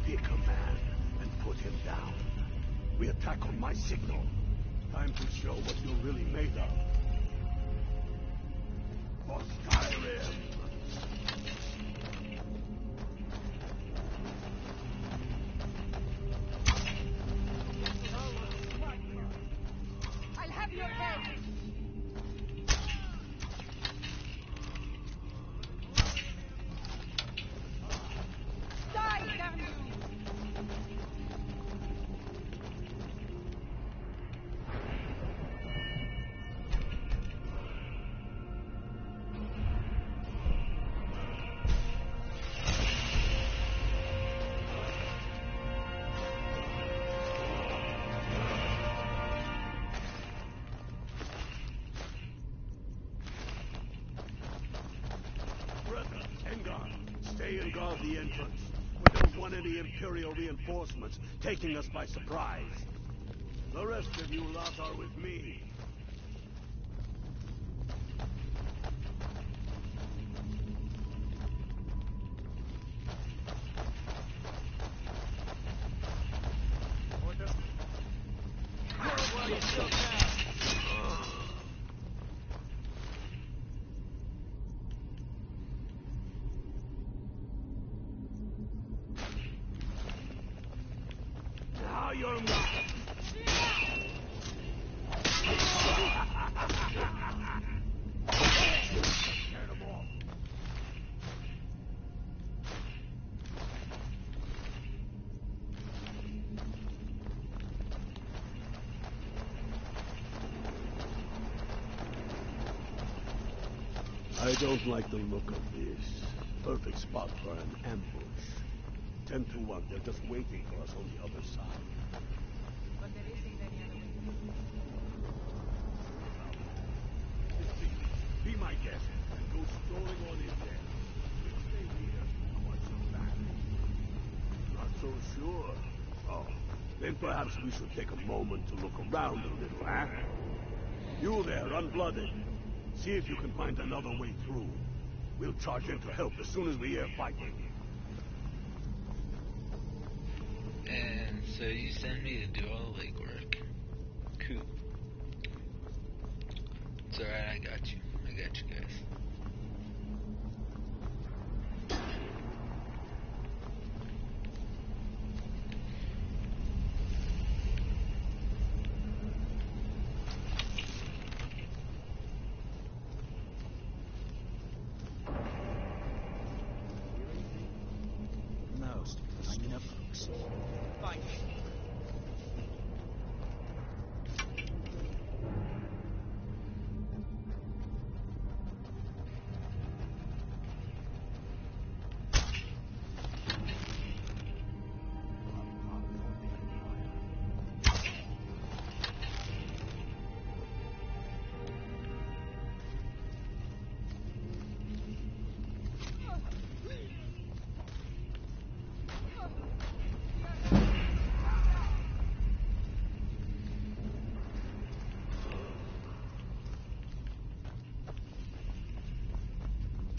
Pick a man and put him down. We attack on my signal. Time to show what you're really made of. For Skyrim! I'll have your head. Die, damn you! Brethren, Engar, stay and guard the entrance. We don't want any Imperial reinforcements taking us by surprise. The rest of you lot are with me. Now you're mine. Turn them off. I don't like the look of this. Perfect spot for an ambush. 10 to 1, they're just waiting for us on the other side. But there isn't any other way. Be my guest and go strolling on in there. We'll stay here and watch your back. Not so sure. Oh, then perhaps we should take a moment to look around a little, huh? You there, unblooded. See if you can find another way through. We'll charge in to help as soon as we hear fighting. And so you send me to do all the legwork. Cool. It's alright, I got you. I got you guys.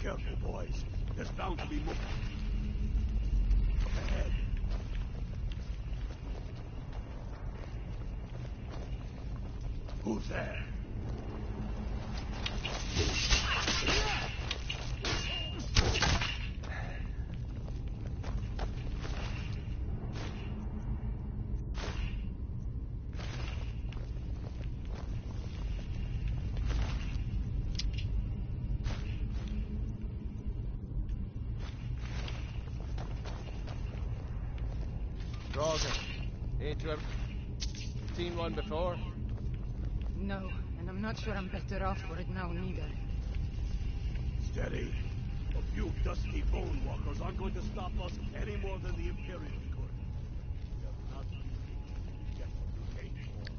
Careful, boys. There's bound to be more. Up ahead. Who's there? Dragon, ain't you ever seen one before? No, and I'm not sure I'm better off for it now, neither. Steady. A few dusty bone walkers aren't going to stop us any more than the Imperials could. We have not been get what we came for.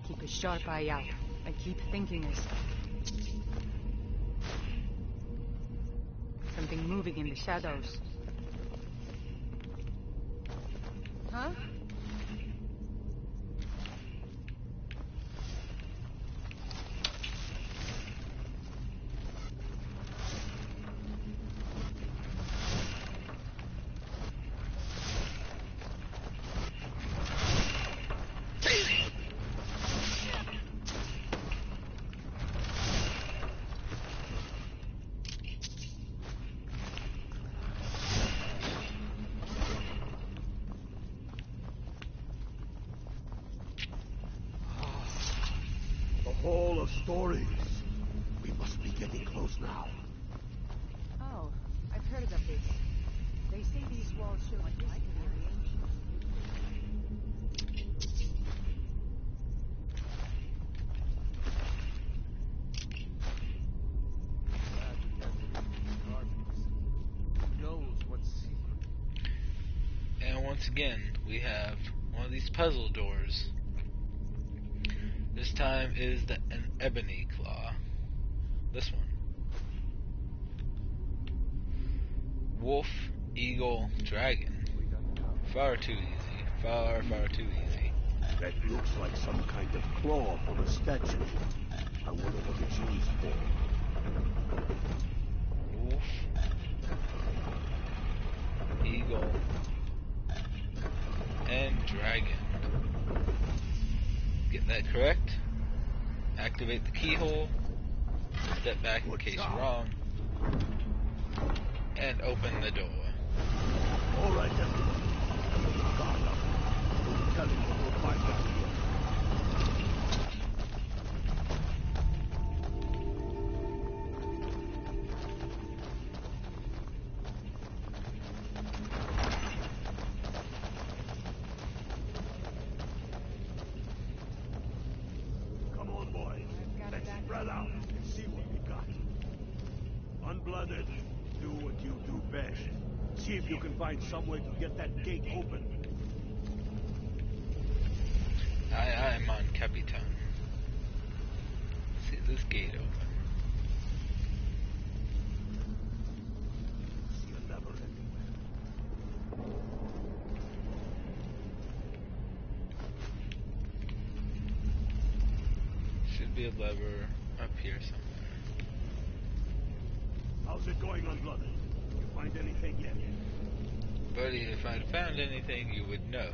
Keep a sharp eye out, and keep thinking of something moving in the shadows. Huh? Hall of Stories. We must be getting close now. Oh, I've heard of this. They say these walls show a history of the And once again, we have one of these puzzle doors. This time is an ebony claw. This one. Wolf, eagle, dragon. Far too easy. Far, far too easy. That looks like some kind of claw from a statue. I wonder what it's used for. Wolf, eagle, and dragon. Get that correct. Activate the keyhole. Step back in case you're wrong. And open the door. All right, everyone. Guard up. Don't tell him what we'll find out here. Come on, boys. Let's spread out and see what we got. Unblooded, do what you do best. See if you can find some way to get that gate open. Aye, aye, mon Capitan. See this gate open. See a lever everywhere. Should be a lever up here somewhere. How's it going, Unblooded? You find anything yet? Buddy, if I'd found anything, you would know.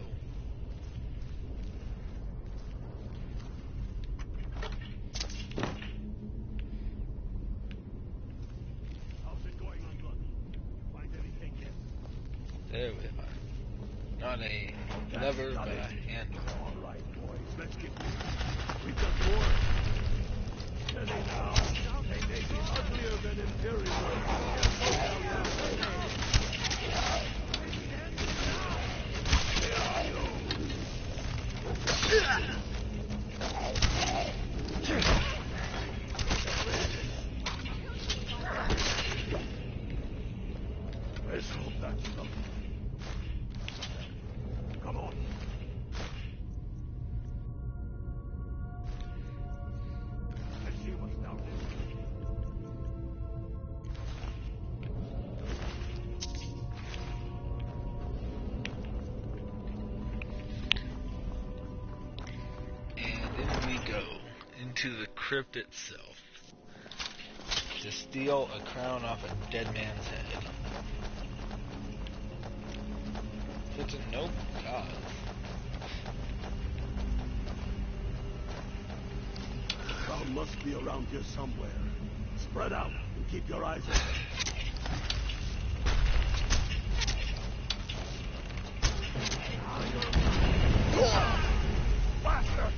How's it going, Unblooded? You find anything yet? There we are. Not a lever, but a handle. All right, boys, let's get moving. We've got more. Steady now. They may be uglier to the crypt itself to steal a crown off a dead man's head. It's a noble cause. Crown must be around here somewhere. Spread out and keep your eyes open. Faster!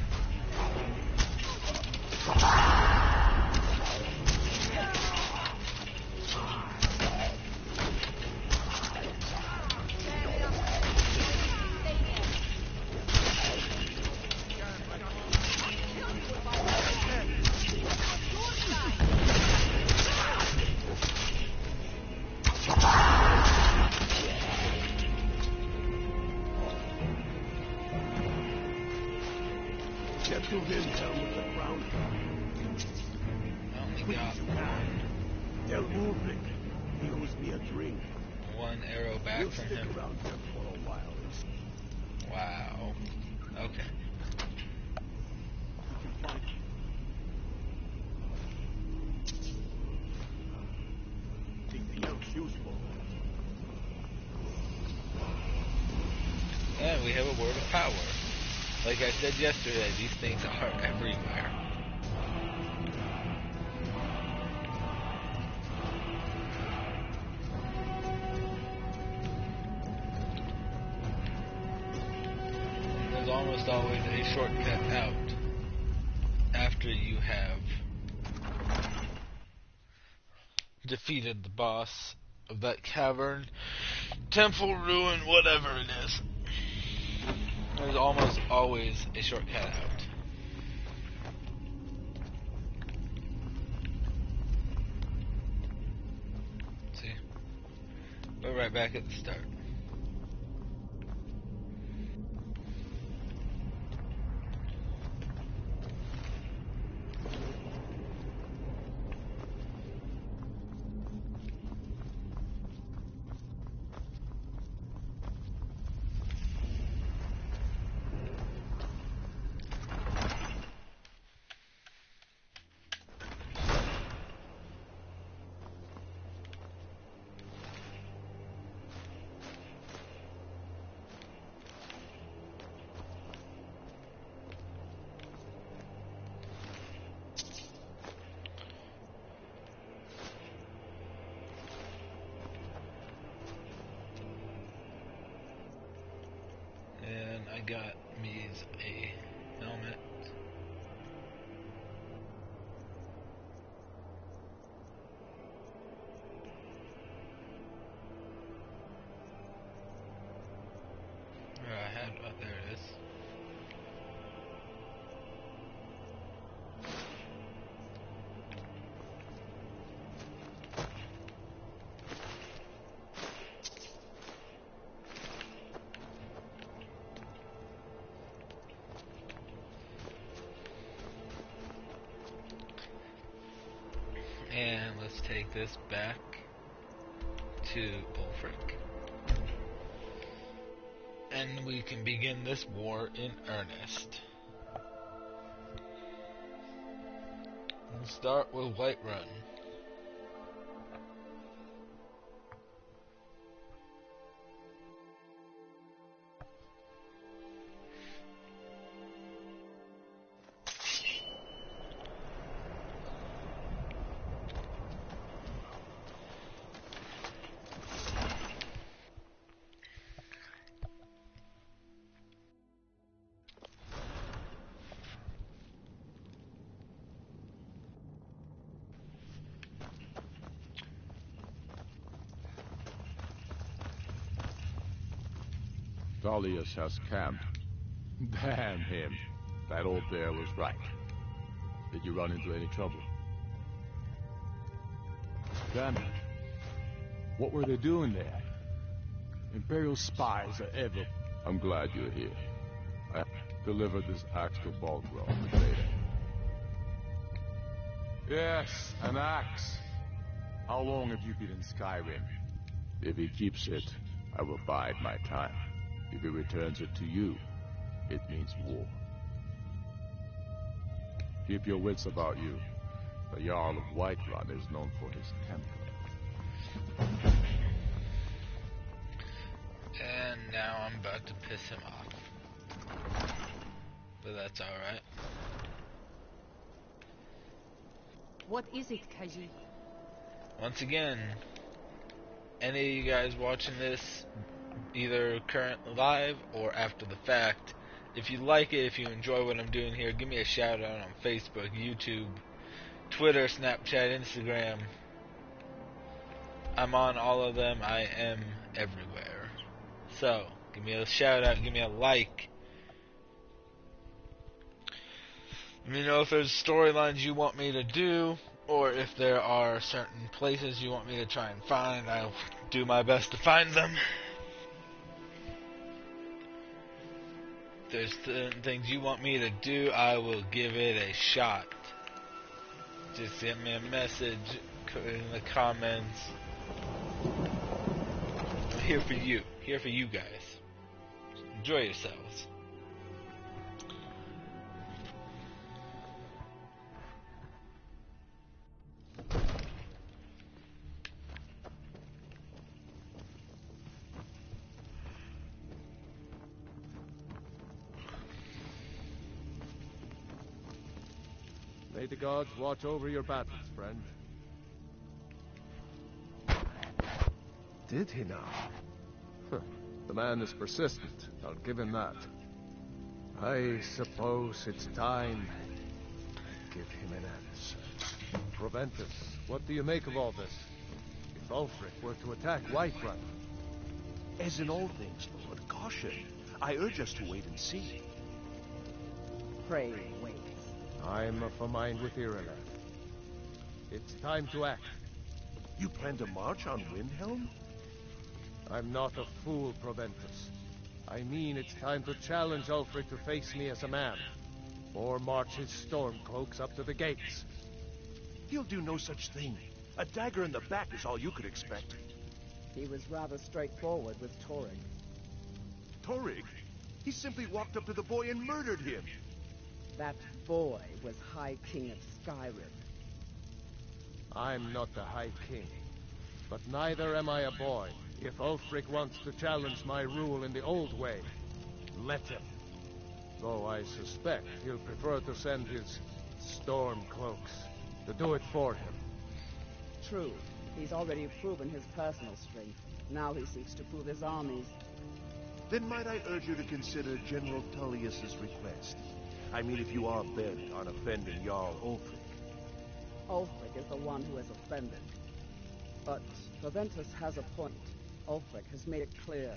Get to Windhelm with the crown. Quick as you can. Tell Ulrich he owes me a drink. One arrow back We'll from stick him. around here for a while. Wow. Okay. We can find anything else useful. And we have a word of power. Like I said yesterday, these things are everywhere. There's almost always a shortcut out after you have defeated the boss of that cavern, temple, ruin, whatever it is. There's almost always a shortcut out. See? We're right back at the start. And I got me a helmet. Oh, there it is. And let's take this back to Ulfric. And we can begin this war in earnest. We'll start with Whiterun. Dalius has camped. Damn him. That old bear was right. Did you run into any trouble? Damn it. What were they doing there? Imperial spies are ever... I'm glad you're here. I delivered this axe to Balgrove later. Yes, an axe. How long have you been in Skyrim? If he keeps it, I will bide my time. If he returns it to you, it means war. Keep your wits about you. The Jarl of Whiterun is known for his temper. And now I'm about to piss him off. But that's alright. What is it, Kaji? Once again, any of you guys watching this, either current live or after the fact, if you like it, if you enjoy what I'm doing here, give me a shout out on Facebook, YouTube, Twitter, Snapchat, Instagram. I'm on all of them. I am everywhere. So, give me a shout out, give me a like. Let me know if there's storylines you want me to do, or if there are certain places you want me to try and find. I'll do my best to find them. If there's certain things you want me to do, I will give it a shot. Just send me a message in the comments. I'm here for you. Here for you guys. Enjoy yourselves. May the gods watch over your battles, friend. Did he now? The man is persistent, I'll give him that. I suppose it's time to give him an answer. Proventus, what do you make of all this? If Ulfric were to attack Whiterun... As in all things, Lord, caution. I urge us to wait and see. Pray wait. I'm of a mind with Ireland. It's time to act. You plan to march on Windhelm? I'm not a fool, Proventus. I mean it's time to challenge Ulfric to face me as a man, or march his stormcloaks up to the gates. He'll do no such thing. A dagger in the back is all you could expect. He was rather straightforward with Torrig. Torrig? He simply walked up to the boy and murdered him. That boy was High King of Skyrim. I'm not the High King, but neither am I a boy. If Ulfric wants to challenge my rule in the old way, let him. Though I suspect he'll prefer to send his stormcloaks to do it for him. True. He's already proven his personal strength. Now he seeks to prove his armies. Then might I urge you to consider General Tullius's request? I mean, if you are bent on offending Jarl Ulfric. Ulfric is the one who has offended. But Proventus has a point. Ulfric has made it clear.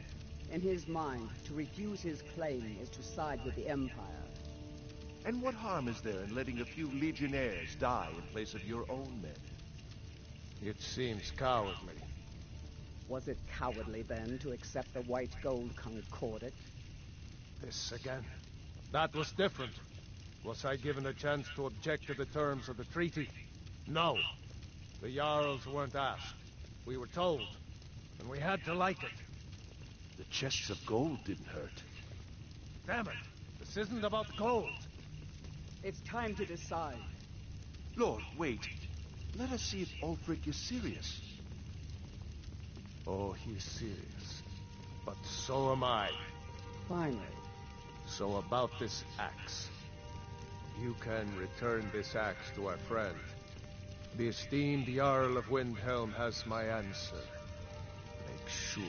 In his mind, to refuse his claim is to side with the Empire. And what harm is there in letting a few legionnaires die in place of your own men? It seems cowardly. Was it cowardly, then, to accept the white gold concordat? This again. That was different. Was I given a chance to object to the terms of the treaty? No. The Jarls weren't asked. We were told, and we had to like it. The chests of gold didn't hurt. Damn it! This isn't about gold. It's time to decide. Lord, wait. Let us see if Ulfric is serious. Oh, he's serious. But so am I. Finally. So about this axe. You can return this axe to our friend. The esteemed Jarl of Windhelm has my answer. Make sure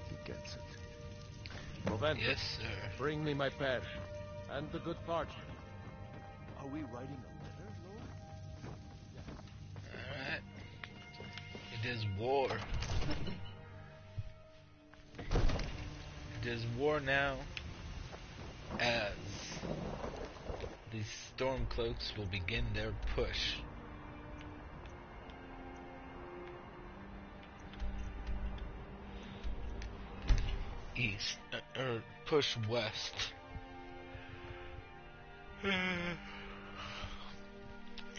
he gets it. Proventus, yes, sir. Bring me my pen and the good parchment. Are we writing a letter, Lord? Alright. It is war. It is war now, as these Stormcloaks will begin their push. East, or push west.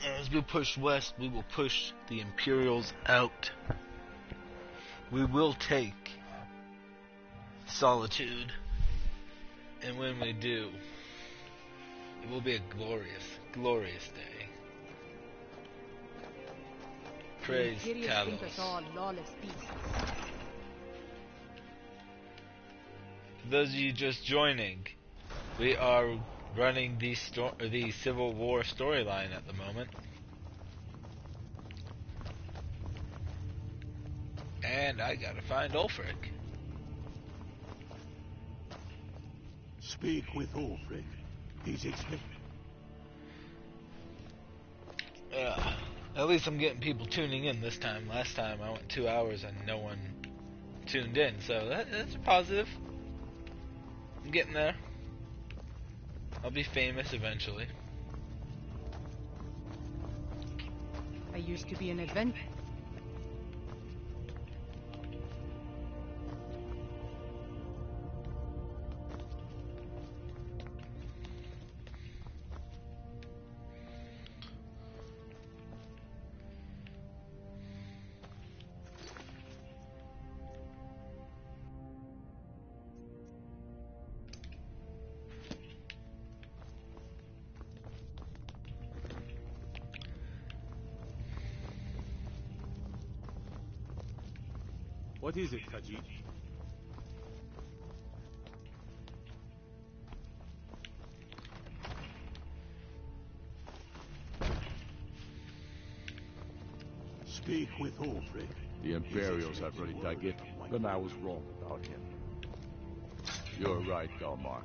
As we push west, we will push the Imperials out. We will take Solitude, and when we do, it will be a glorious, glorious day. Praise Imperials think us Talos. all lawless beasts. For those of you just joining, we are running the Civil War storyline at the moment. And I gotta find Ulfric. Speak with Ulfric. He's expecting. At least I'm getting people tuning in this time. Last time I went 2 hours and no one tuned in, so that's a positive. I'm getting there. I'll be famous eventually. I used to be an adventurer. What is it, Khajiit? Speak with Ulfric. The Imperials have really dug it. Then I was wrong about him. You're right, Galmar.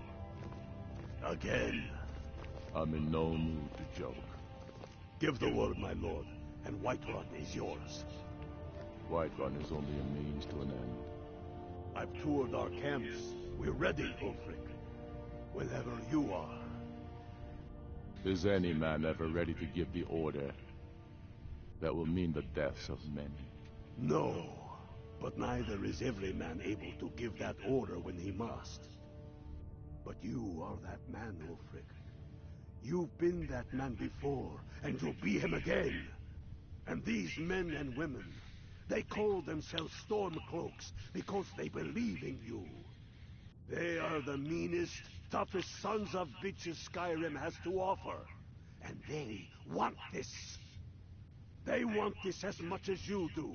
Again. I'm in no mood to joke. Give the word, my lord, and Whiterun is yours. Whiterun is only a means to an end. I've toured our camps. We're ready, Ulfric. Whenever you are. Is any man ever ready to give the order that will mean the deaths of many? No, but neither is every man able to give that order when he must. But you are that man, Ulfric. You've been that man before, and you'll be him again. And these men and women, they call themselves Stormcloaks because they believe in you. They are the meanest, toughest sons of bitches Skyrim has to offer. And they want this. They want this as much as you do.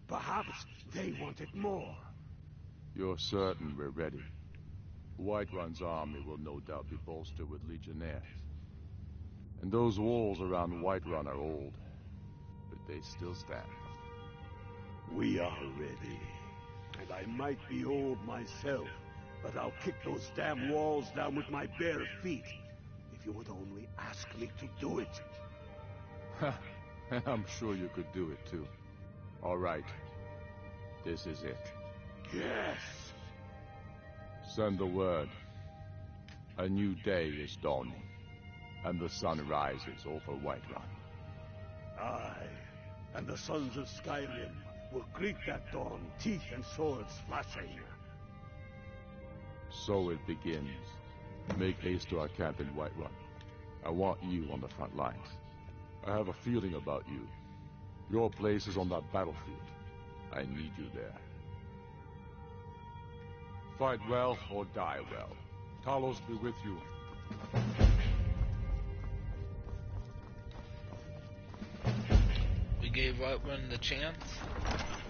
Perhaps they want it more. You're certain we're ready? Whiterun's army will no doubt be bolstered with legionnaires. And those walls around Whiterun are old, but they still stand. We are ready. And I might be old myself, but I'll kick those damn walls down with my bare feet. If you would only ask me to do it. I'm sure you could do it too. All right. This is it. Yes! Send the word. A new day is dawning, and the sun rises over Whiterun. Aye, and the sons of Skyrim will greet that dawn, teeth and swords flashing. So it begins. Make haste to our camp in Whiterun. I want you on the front lines. I have a feeling about you. Your place is on that battlefield. I need you there. Fight well or die well. Talos be with you. We gave Whiterun the chance,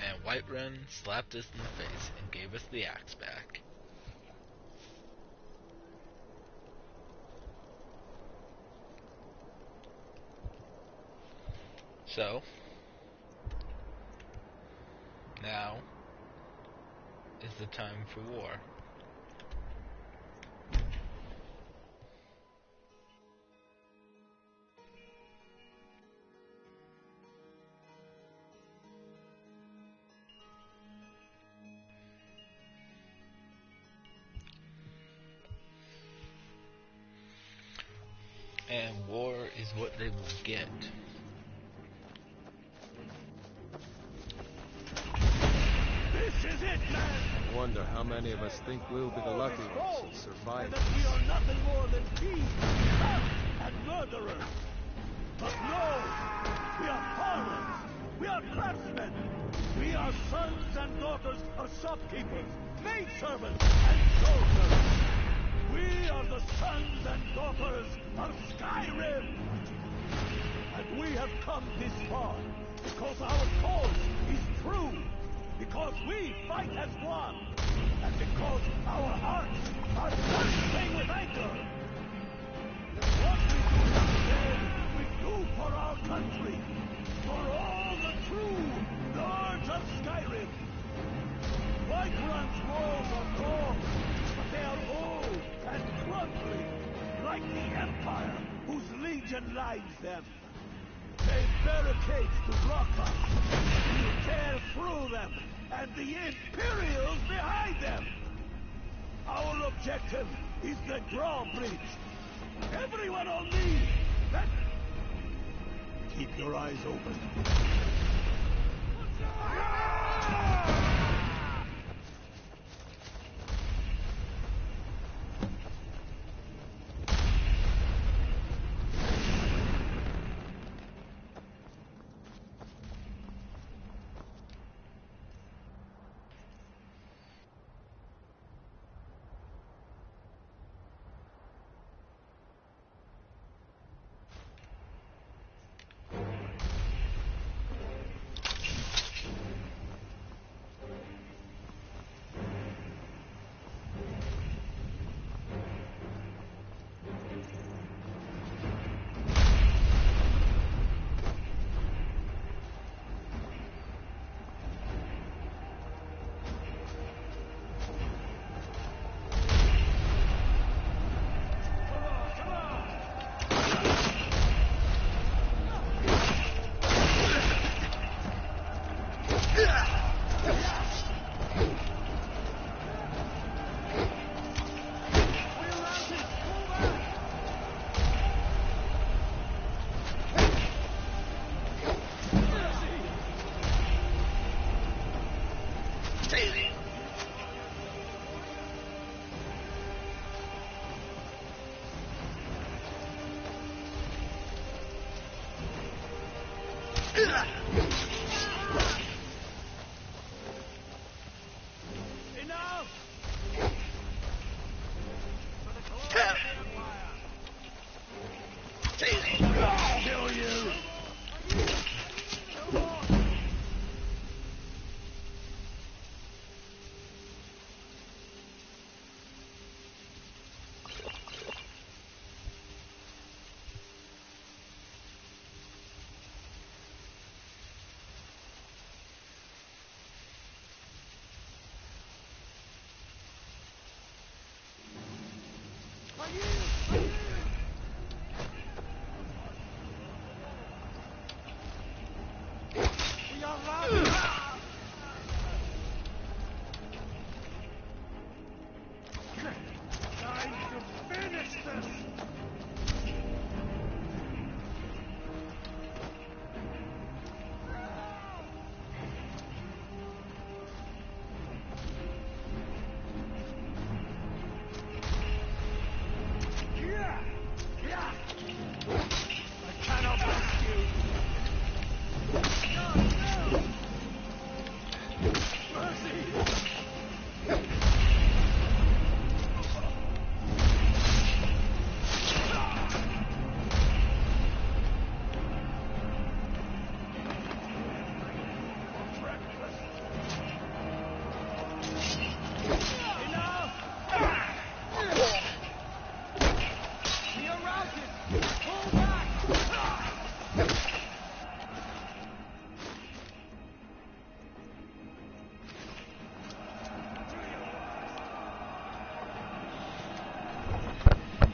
and Whiterun slapped us in the face and gave us the axe back. So, now is the time for war. And war is what they will get. This is it, man! I wonder how many of us think we'll be the lucky ones who survive And that we are nothing more than thieves, thugs, and murderers. But no! We are farmers! We are craftsmen! We are sons and daughters of shopkeepers, maidservants, and soldiers! We are the sons and daughters of Skyrim! And we have come this far because our cause is true, because we fight as one, and because our hearts are bursting with anger. What we do today, we do for our country, for all the true lords of Skyrim. Whiterun's walls are tall, but they are old and crumbling, like the Empire whose legion lines them. They've barricades to block us. We tear through them, and the Imperials behind them. Our objective is the drawbridge. Everyone on me! Keep your eyes open.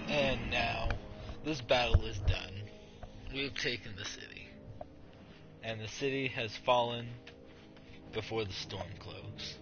And now, this battle is done. We have taken the city. And the city has fallen before the storm cloaks.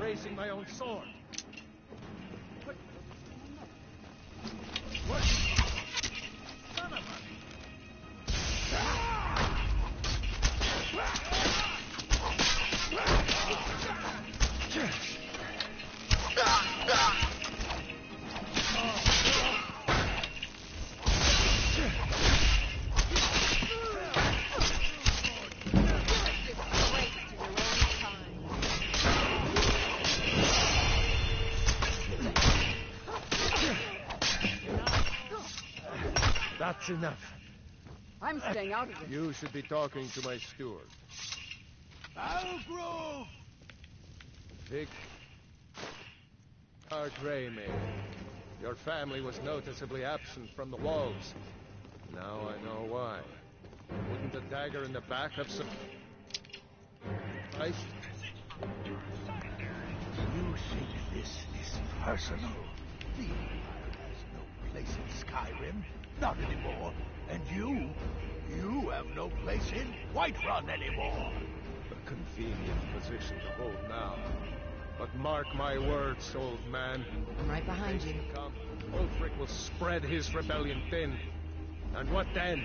raising my own sword. What? Son of a... That's enough. I'm staying out of this. You should be talking to my steward. Algrove! Vic Ardrame. Your family was noticeably absent from the walls. Now I know why. Wouldn't a dagger in the back have some... Ice? You think this is personal? The Empire has no place in Skyrim. Not anymore. And you have no place in Whiterun anymore. A convenient position to hold now. But mark my words, old man. I'm right behind you. Come, Ulfric will spread his rebellion thin. And what then?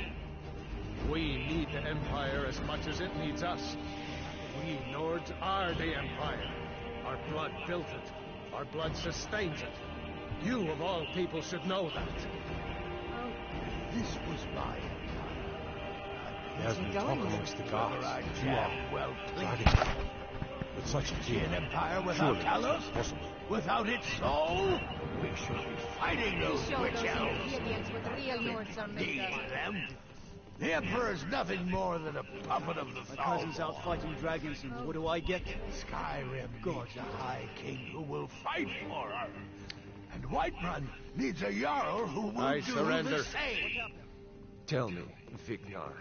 We need the Empire as much as it needs us. We Nords are the Empire. Our blood built it. Our blood sustains it. You, of all people, should know that. This was my empire. Where's he going? Amongst the gods. I jam well pleased. With such a See an empire without Talos? Without its soul? We should be fighting those witch elves. What real Nords are made Need of. them. The Emperor's nothing more than a puppet of the My cousin's out fighting dragons, and what do I get? Skyrim needs a High King who will fight for her. And Whiterun needs a Jarl who will do surrender. the same. Tell me, Vignar,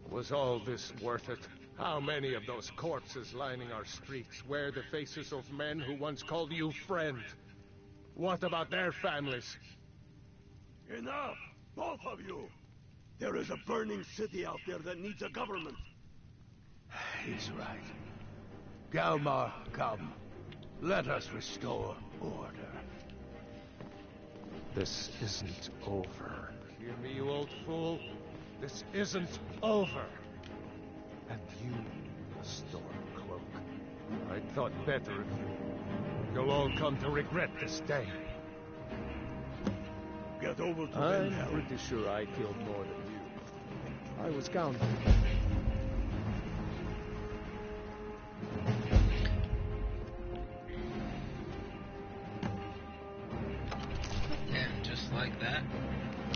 was all this worth it? How many of those corpses lining our streets wear the faces of men who once called you friend? What about their families? Enough! Both of you! There is a burning city out there that needs a government. He's right. Galmar, come. Let us restore order. This isn't over. Hear me, you old fool? This isn't over. And you, Stormcloak, I thought better of you. You'll all come to regret this day. Get over to I'm Windhelm. pretty sure I killed more than you. I was counting. And just like that,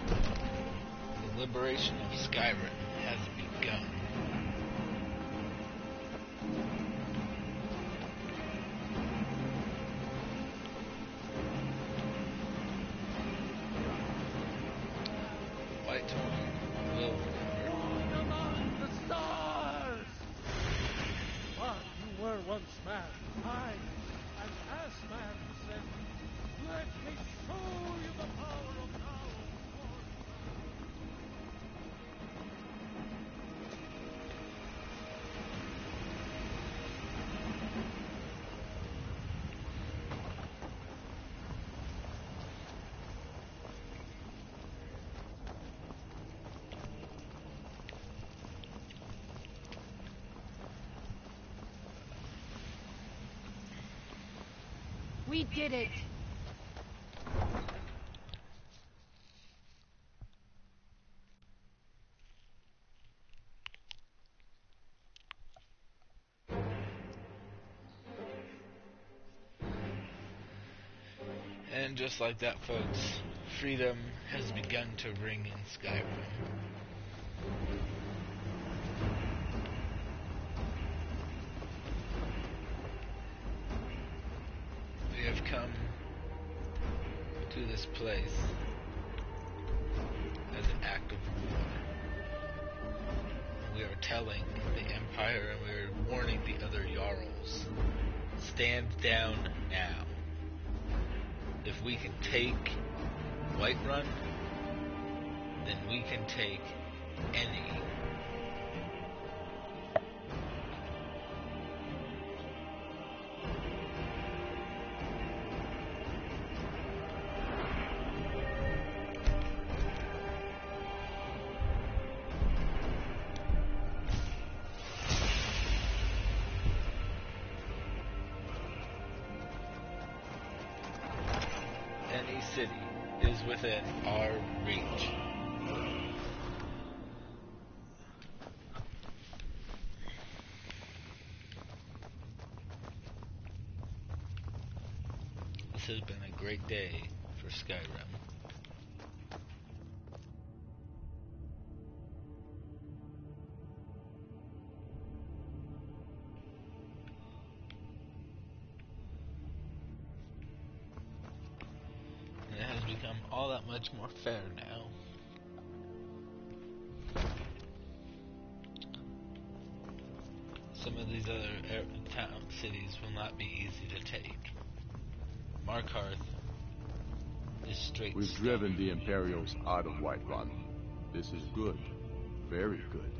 the liberation of Skyrim has begun. Whiterun will recover. Come on, the stars! Ah, you were once man. I am as man who said, let me show you the power of now. We did it! And just like that, folks, freedom has begun to ring in Skyrim. We have come to this place as an act of war. We are telling the Empire and we are warning the other Jarls, stand down now. If we can take Whiterun, then we can take any. city is within our reach. This has been a great day for Skyrim. It has become all that much more fair now. Some of these other town cities will not be easy to take. Markarth is straight. We've driven the Imperials out of Whiterun. This is good. Very good.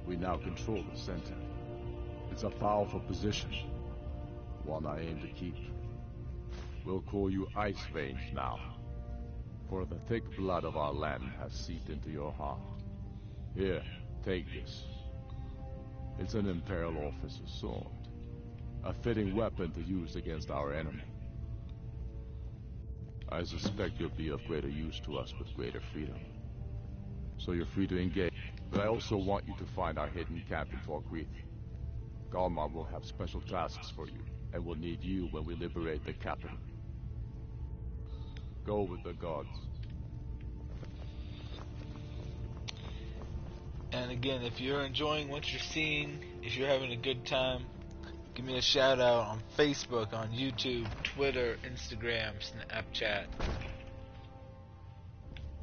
We now control the center. It's a powerful position. One I aim to keep. We'll call you Ice Veins now. For the thick blood of our land has seeped into your heart. Here, take this. It's an Imperial officer's sword. A fitting weapon to use against our enemy. I suspect you'll be of greater use to us with greater freedom. So you're free to engage. But I also want you to find our hidden camp in Falkreath. Galmar will have special tasks for you, and will need you when we liberate the capital. Go with the gods. And again, if you're enjoying what you're seeing, if you're having a good time, give me a shout out on Facebook, on YouTube, Twitter, Instagram, Snapchat.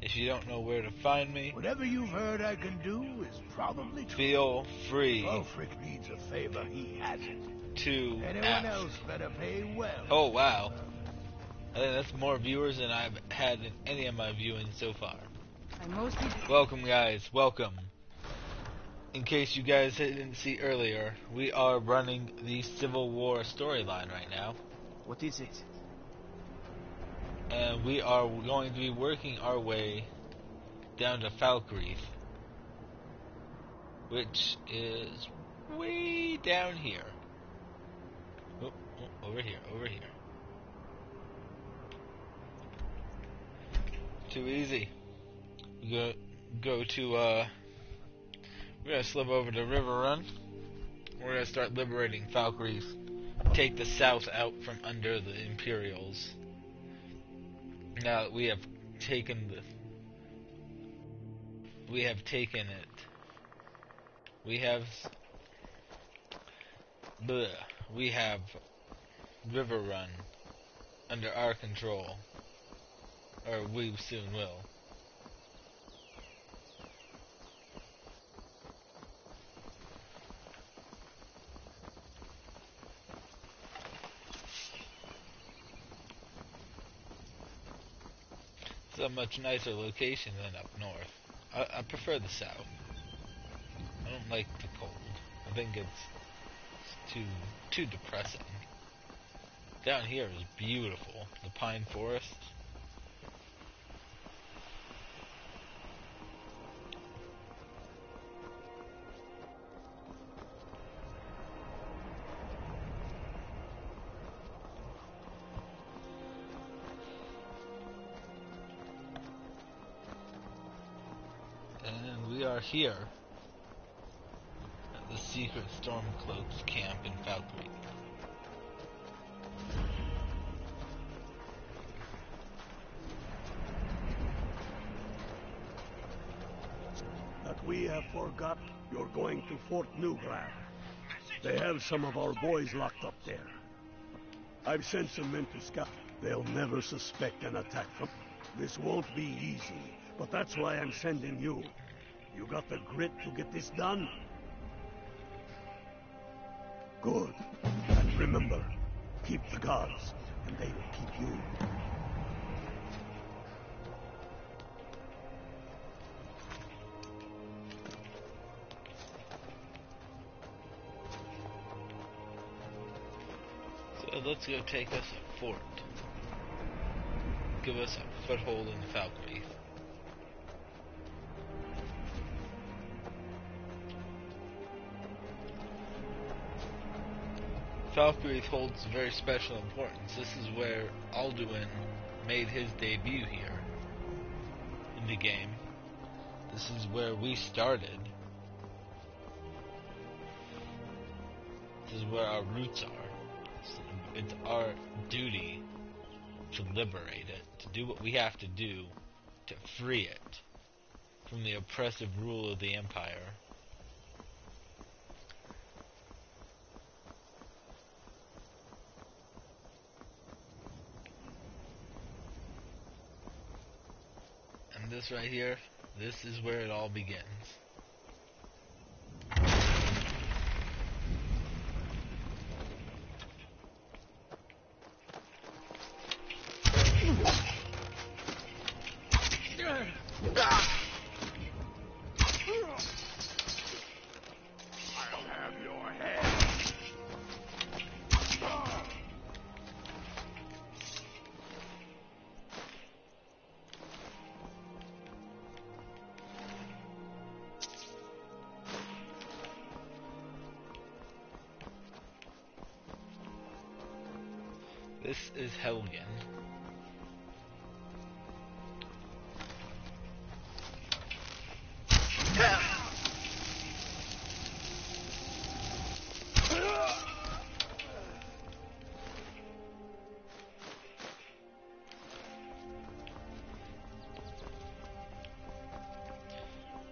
If you don't know where to find me, whatever you've heard I can do is probably true. Feel free. Ulfric needs a favor, he has it. To anyone ask. Else better pay well. Oh wow. I think that's more viewers than I've had in any of my viewing so far. Welcome guys, welcome. In case you guys didn't see earlier, we are running the Civil War storyline right now. What is it? And we are going to be working our way down to Falkreath, which is way down here. Oh, over here, over here. Too easy. We go to we're gonna slip over to River Run. We're gonna start liberating Falkreath. Take the south out from under the Imperials. Now that we have taken it. We have River Run under our control. Or we soon will. It's a much nicer location than up north. I prefer the south. I don't like the cold. I think it's too depressing. Down here is beautiful. The pine forest. And we are here at the secret Stormcloaks camp in Falkreath. That we have forgot, you're going to Fort Newgrad. They have some of our boys locked up there. I've sent some men to scout. They'll never suspect an attack from... This won't be easy, but that's why I'm sending you. You got the grit to get this done? Good. And remember, keep the gods, and they will keep you. So let's go take us a fort. Give us a foothold in Falkreath. Valkyrie holds very special importance. This is where Alduin made his debut here in the game. This is where we started. This is where our roots are. It's our duty to liberate it, to do what we have to do to free it from the oppressive rule of the Empire. And this right here, this is where it all begins. I'll have your head. This is Helgen.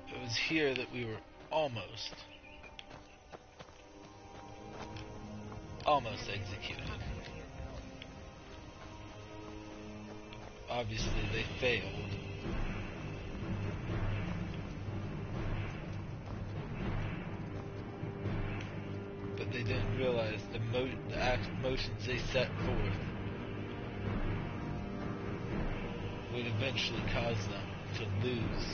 It was here that we were almost executed. Obviously, they failed. But they didn't realize the motions they set forth would eventually cause them to lose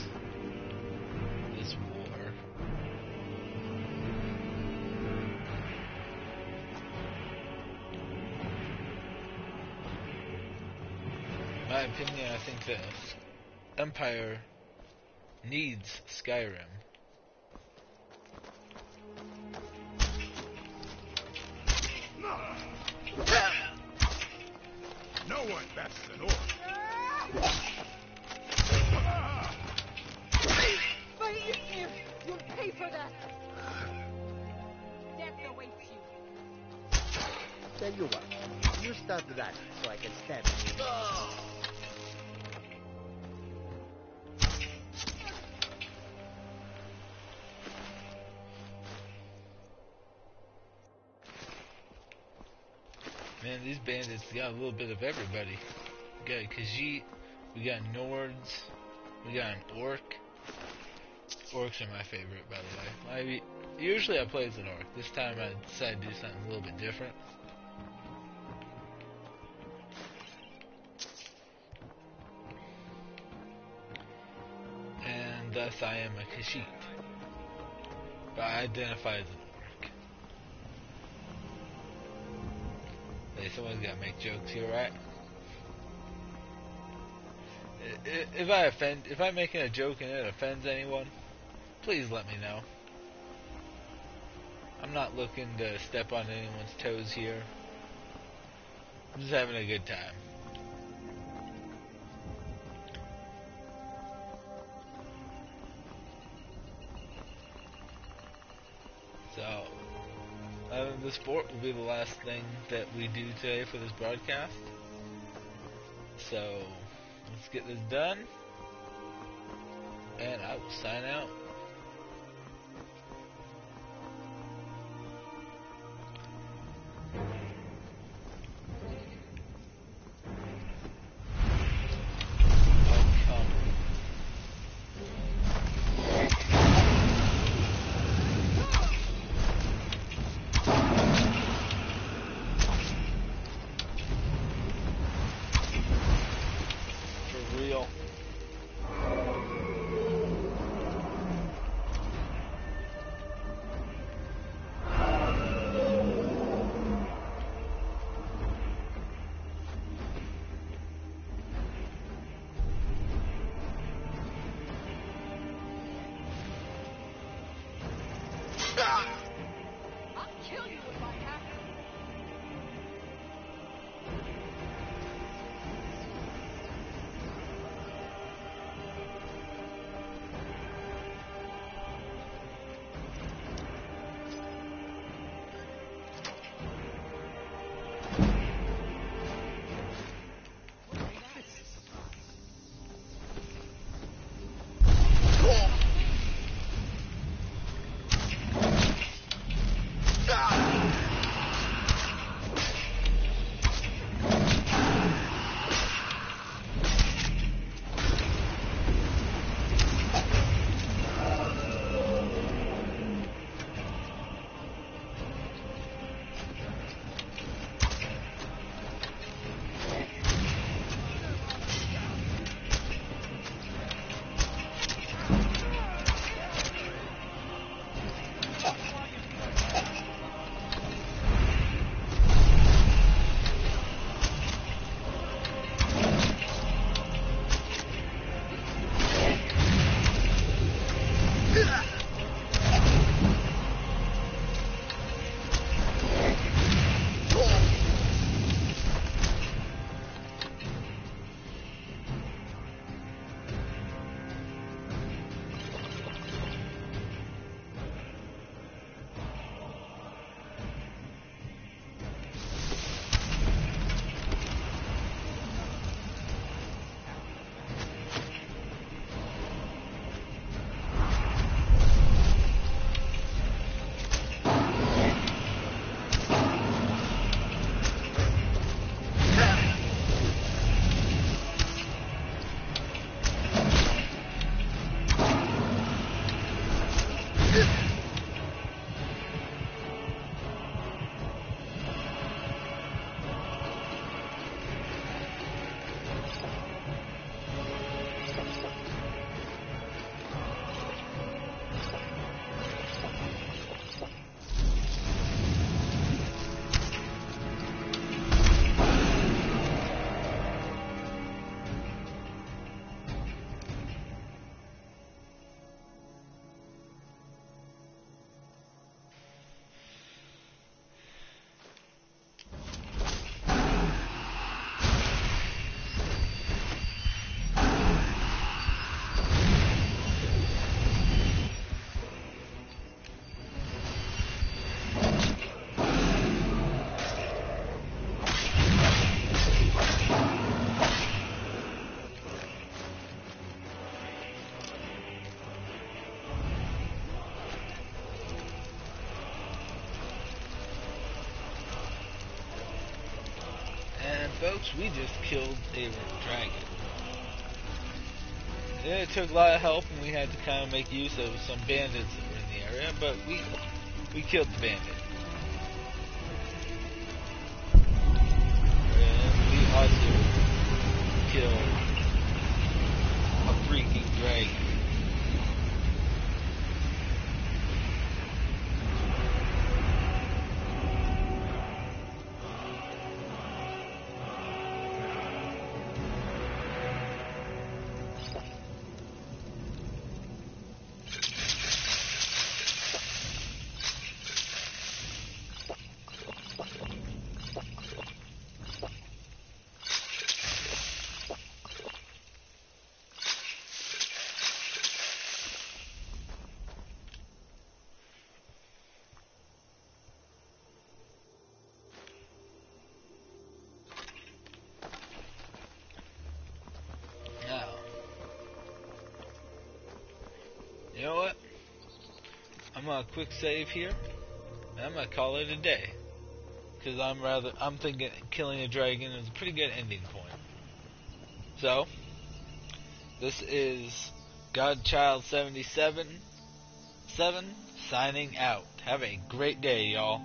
this war. In my opinion, I think the Empire needs Skyrim. No one bests an orc. Fight you! You'll pay for that! Death awaits you. Tell you what, you start that so I can stab you. Man, these bandits got a little bit of everybody. We got a Khajiit, we got Nords, we got an Orc. Orcs are my favorite, by the way. Usually I play as an Orc. This time I decided to do something a little bit different. And thus I am a Khajiit. But I identify as an Orc. Hey, someone's gotta make jokes here, right? If I'm making a joke and it offends anyone, please let me know. I'm not looking to step on anyone's toes here. I'm just having a good time. So, this fort will be the last thing that we do today for this broadcast. So, let's get this done, and I will sign out. I'll kill you if I have to. folks, we just killed a dragon. Yeah, it took a lot of help, and we had to kind of make use of some bandits that were in the area, but we killed the bandit. And we also killed a freaking dragon. You know what? I'm gonna quick save here, and I'm gonna call it a day. Because I'm thinking killing a dragon is a pretty good ending point. So, this is Godchild77 signing out. Have a great day, y'all.